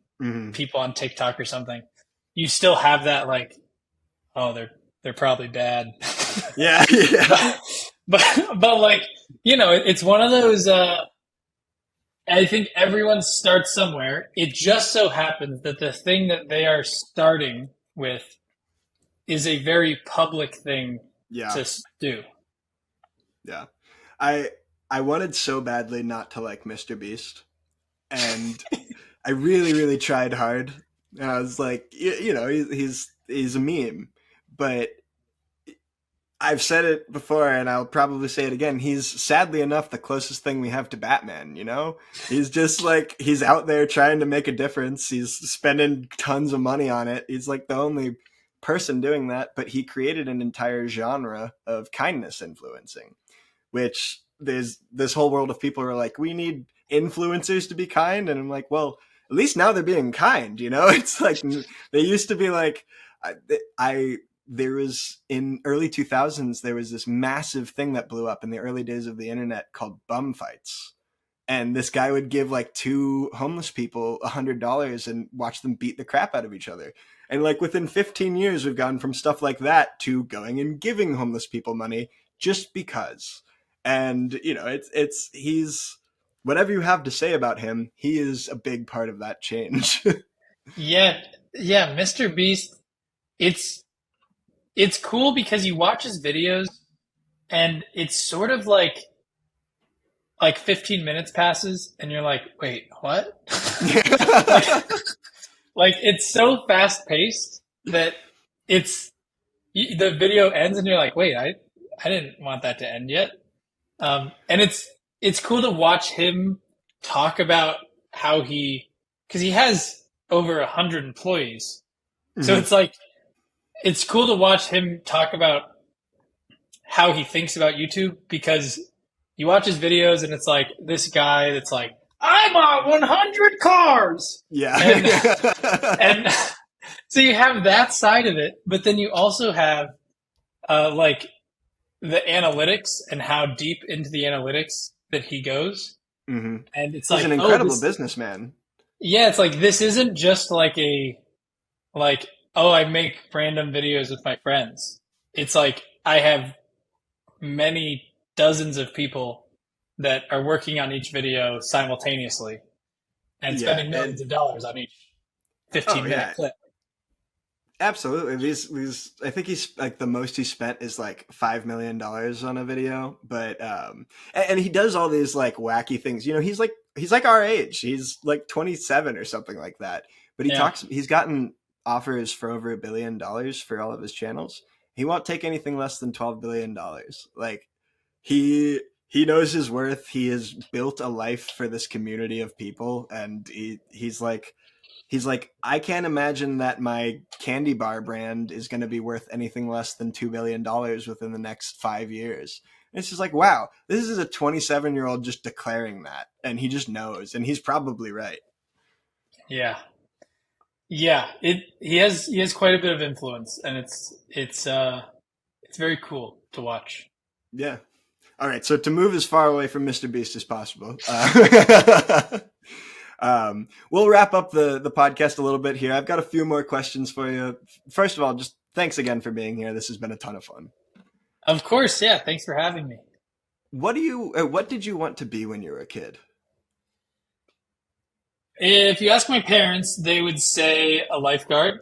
Speaker 2: people on TikTok or something, you still have that like, oh, they're probably bad.
Speaker 1: Yeah.
Speaker 2: but like, it's one of those, I think everyone starts somewhere. It just so happens that the thing that they are starting with is a very public thing to do.
Speaker 1: Yeah. I wanted so badly not to like Mr. Beast, and I really, really tried hard. And I was like, he's a meme, but I've said it before, and I'll probably say it again. He's sadly enough the closest thing we have to Batman. He's just like, he's out there trying to make a difference. He's spending tons of money on it. He's like the only person doing that, but he created an entire genre of kindness influencing, which there's this whole world of people who are like, we need influencers to be kind. And I'm like, well, at least now they're being kind. It's like, they used to be like, there was in early 2000s, there was this massive thing that blew up in the early days of the internet called bum fights. And this guy would give like two homeless people $100 and watch them beat the crap out of each other.
Speaker 3: And like within 15 years, we've gone from stuff like that to going and giving homeless people money just because. And, you know, he's, whatever you have to say about him, he is a big part of that change.
Speaker 2: Yeah, yeah, Mr. Beast, it's it's cool because you watch his videos and it's sort of like 15 minutes passes and you're like, "Wait, what?" Like like it's so fast paced that it's the video ends and you're like, "Wait, I didn't want that to end yet." And it's cool to watch him talk about how because he has over 100 employees. So
Speaker 3: Mhm.
Speaker 2: it's like it's cool to watch him talk about how he thinks about YouTube because you watch his videos and it's like this guy that's like, I bought 100 cars.
Speaker 3: Yeah.
Speaker 2: And and so you have that side of it, but then you also have like the analytics and how deep into the analytics that he goes.
Speaker 3: Hmm.
Speaker 2: And it's
Speaker 3: He's
Speaker 2: like,
Speaker 3: an
Speaker 2: oh,
Speaker 3: incredible
Speaker 2: this,
Speaker 3: businessman.
Speaker 2: yeah, it's like this isn't just like, oh, I make random videos with my friends. It's like I have many dozens of people that are working on each video simultaneously and
Speaker 3: Yeah.
Speaker 2: spending
Speaker 3: And
Speaker 2: millions of dollars on each
Speaker 3: oh
Speaker 2: 15-minute
Speaker 3: yeah,
Speaker 2: clip.
Speaker 3: absolutely. These I think he's like the most he spent is like $5 million on a video. But and he does all these like wacky things. You know, he's like our age. He's like 27 or something like that. But
Speaker 2: Yeah.
Speaker 3: he's gotten offers for over $1 billion for all of his channels. He won't take anything less than $12 billion. Like he he knows his worth. He has built a life for this community of people, and he's like, I can't imagine that my candy bar brand is going to be worth anything less than $2 billion within the next 5 years. And it's just like, wow, this is a 27-year-old just declaring that, and he just knows, and he's probably right.
Speaker 2: Yeah. Yeah. He has quite a bit of influence and it's very cool to watch.
Speaker 3: Yeah. All right. So to move as far away from Mr. Beast as possible, we'll wrap up the podcast a little bit here. I've got a few more questions for you. First of all, just thanks again for being here. This has been a ton of fun.
Speaker 2: Of course, yeah. Thanks for having me.
Speaker 3: What did you want to be when you were a kid?
Speaker 2: If you ask my parents, they would say a lifeguard,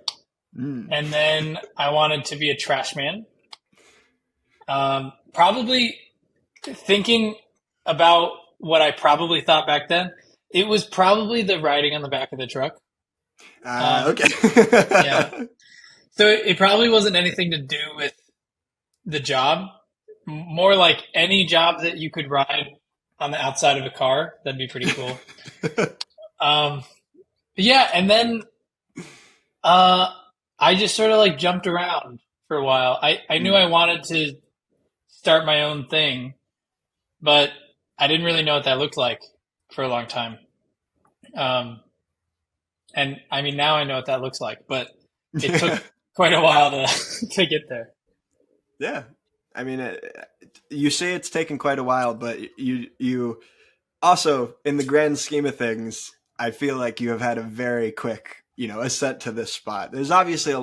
Speaker 3: Mm.
Speaker 2: and then I wanted to be a trash man. Probably thinking about what I probably thought back then, it was probably the riding on the back of the truck. Um,
Speaker 3: Okay.
Speaker 2: yeah. So it probably wasn't anything to do with the job, more like any job that you could ride on the outside of a car. That'd be pretty cool. Um, yeah, and then uh, I just sort of like jumped around for a while. I knew
Speaker 3: Mm.
Speaker 2: I wanted to start my own thing, but I didn't really know what that looked like for a long time. Um, and I mean, now I know what that looks like, but it took quite a while to to get there.
Speaker 3: Yeah. I mean, you say it's taken quite a while, but you also, in the grand scheme of things, I feel like you have had a very quick, ascent to this spot. There's obviously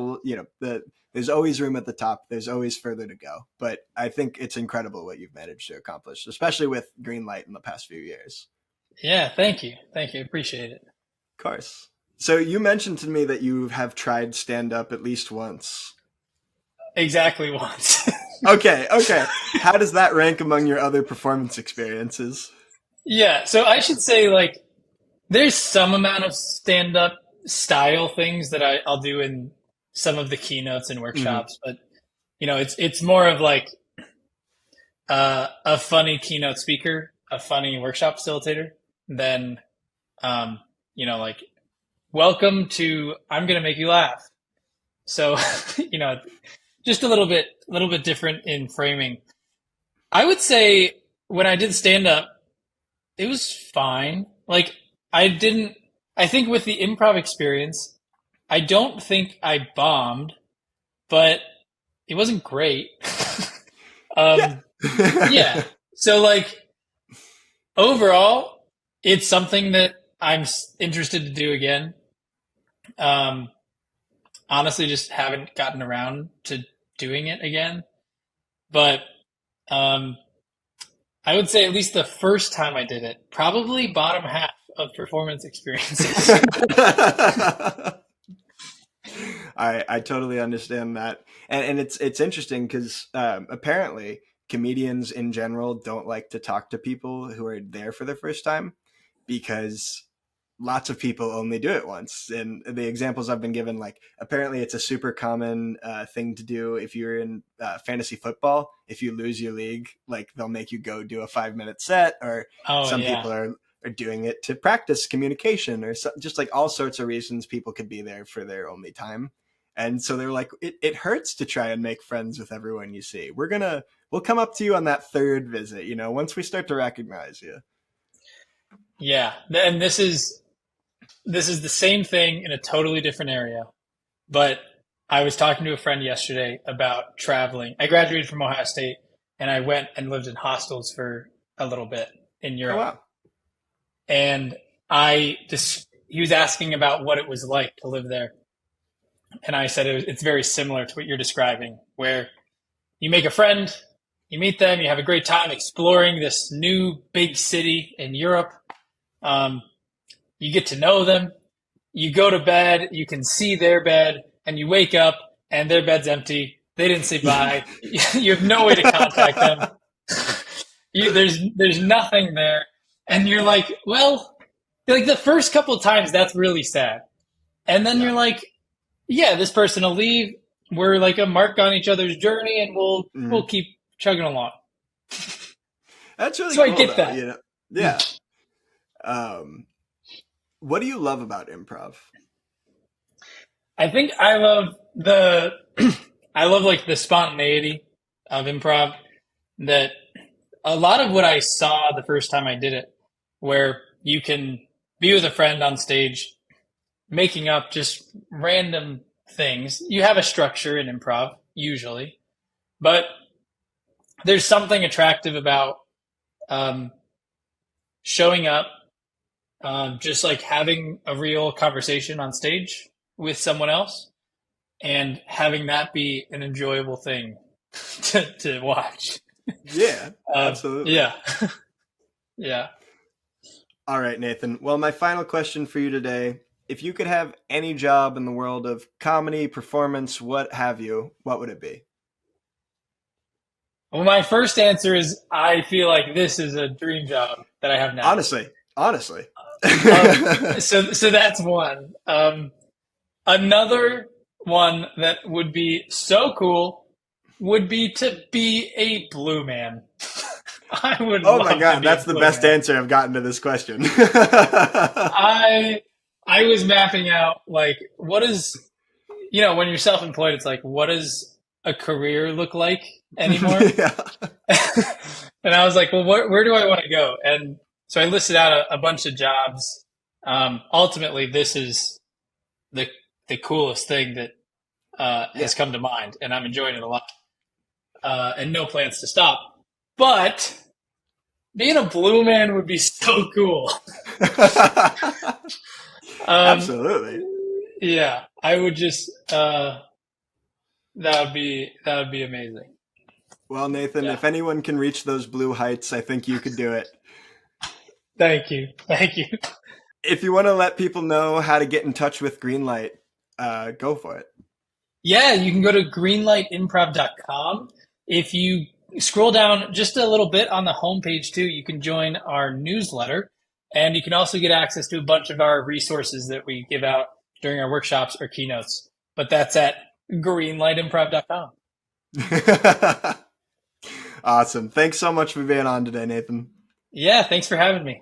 Speaker 3: there's always room at the top. There's always further to go, but I think it's incredible what you've managed to accomplish, especially with Green Light in the past few years.
Speaker 2: Yeah, thank you. Thank you. Appreciate it.
Speaker 3: Of course. So you mentioned to me that you have tried stand up at least once.
Speaker 2: Exactly once.
Speaker 3: Okay. How does that rank among your other performance experiences?
Speaker 2: Yeah, so I should say like there's some amount of stand-up style things that I'll do in some of the keynotes and
Speaker 3: Hmm.
Speaker 2: workshops, but it's more of like a funny keynote speaker, a funny workshop facilitator, than um, like welcome to I'm gonna make you laugh. So you know, just a little bit different in framing. I would say when I did stand up, it was fine. Like I didn't. I think with the improv experience, I don't think I bombed, but it wasn't great.
Speaker 3: Yeah.
Speaker 2: um, yeah. So like overall, it's something that I'm interested to do again. Um, honestly just haven't gotten around to doing it again. But um, I would say at least the first time I did it, probably bottom half of performance experiences.
Speaker 3: I totally understand that, and it's interesting because apparently comedians in general don't like to talk to people who are there for the first time because lots of people only do it once. And the examples I've been given, like apparently it's a super common thing to do if you're in fantasy football. If you lose your league, like they'll make you go do a 5-minute set, or
Speaker 2: Oh
Speaker 3: some
Speaker 2: yeah.
Speaker 3: people are doing it to practice communication, or just like all sorts of reasons people could be there for their only time. And so they're like, it hurts to try and make friends with everyone you see. We'll come up to you on that third visit, once we start to recognize you.
Speaker 2: Yeah. And this is the same thing in a totally different area. But I was talking to a friend yesterday about traveling. I graduated from Ohio State and I went and lived in hostels for a little bit in
Speaker 3: Oh,
Speaker 2: Europe.
Speaker 3: wow.
Speaker 2: And he was asking about what it was like to live there. And I said it's very similar to what you're describing, where you make a friend, you meet them, you have a great time exploring this new big city in Europe. You get to know them. You go to bed, you can see their bed, and you wake up and their bed's empty. They didn't say bye. You have no way to contact them. There's nothing there. And you're like, well, like the first couple of times, that's really sad. And then you're like, yeah, this person will leave. We're like a mark on each other's journey, and we'll keep chugging along.
Speaker 3: That's really
Speaker 2: so
Speaker 3: cool.
Speaker 2: I get that.
Speaker 3: Yeah. What do you love about improv?
Speaker 2: I think I love I love like the spontaneity of improv. That a lot of what I saw the first time I did it, where you can be with a friend on stage, making up just random things. You have a structure in improv usually, but there's something attractive about showing up, just like having a real conversation on stage with someone else and having that be an enjoyable thing to watch.
Speaker 3: Yeah, absolutely.
Speaker 2: Yeah. Yeah.
Speaker 3: All right, Nathan. Well, my final question for you today, if you could have any job in the world of comedy, performance, what have you, what would it be?
Speaker 2: Well, my first answer is I feel like this is a dream job that I have now.
Speaker 3: Honestly.
Speaker 2: So that's one. Another one that would be so cool would be to be a blue man. I would.
Speaker 3: Oh my God, that's the best answer I've gotten to this question.
Speaker 2: I was mapping out like what is, when you're self-employed, it's like what does a career look like anymore?
Speaker 3: Yeah.
Speaker 2: And I was like, well, where do I want to go? And so I listed out a bunch of jobs. Ultimately, this is the coolest thing that has come to mind, and I'm enjoying it a lot. And no plans to stop. But being a blue man would be so cool.
Speaker 3: Absolutely.
Speaker 2: Yeah, I would just that would be amazing.
Speaker 3: Well, Nathan, if anyone can reach those blue heights, I think you could do it.
Speaker 2: Thank you.
Speaker 3: If you want to let people know how to get in touch with Greenlight, go for it.
Speaker 2: Yeah, you can go to greenlightimprov.com. If you scroll down just a little bit on the homepage too, you can join our newsletter, and you can also get access to a bunch of our resources that we give out during our workshops or keynotes. But that's at greenlightimprov.com.
Speaker 3: Awesome. Thanks so much for being on today, Nathan.
Speaker 2: Yeah, thanks for having me.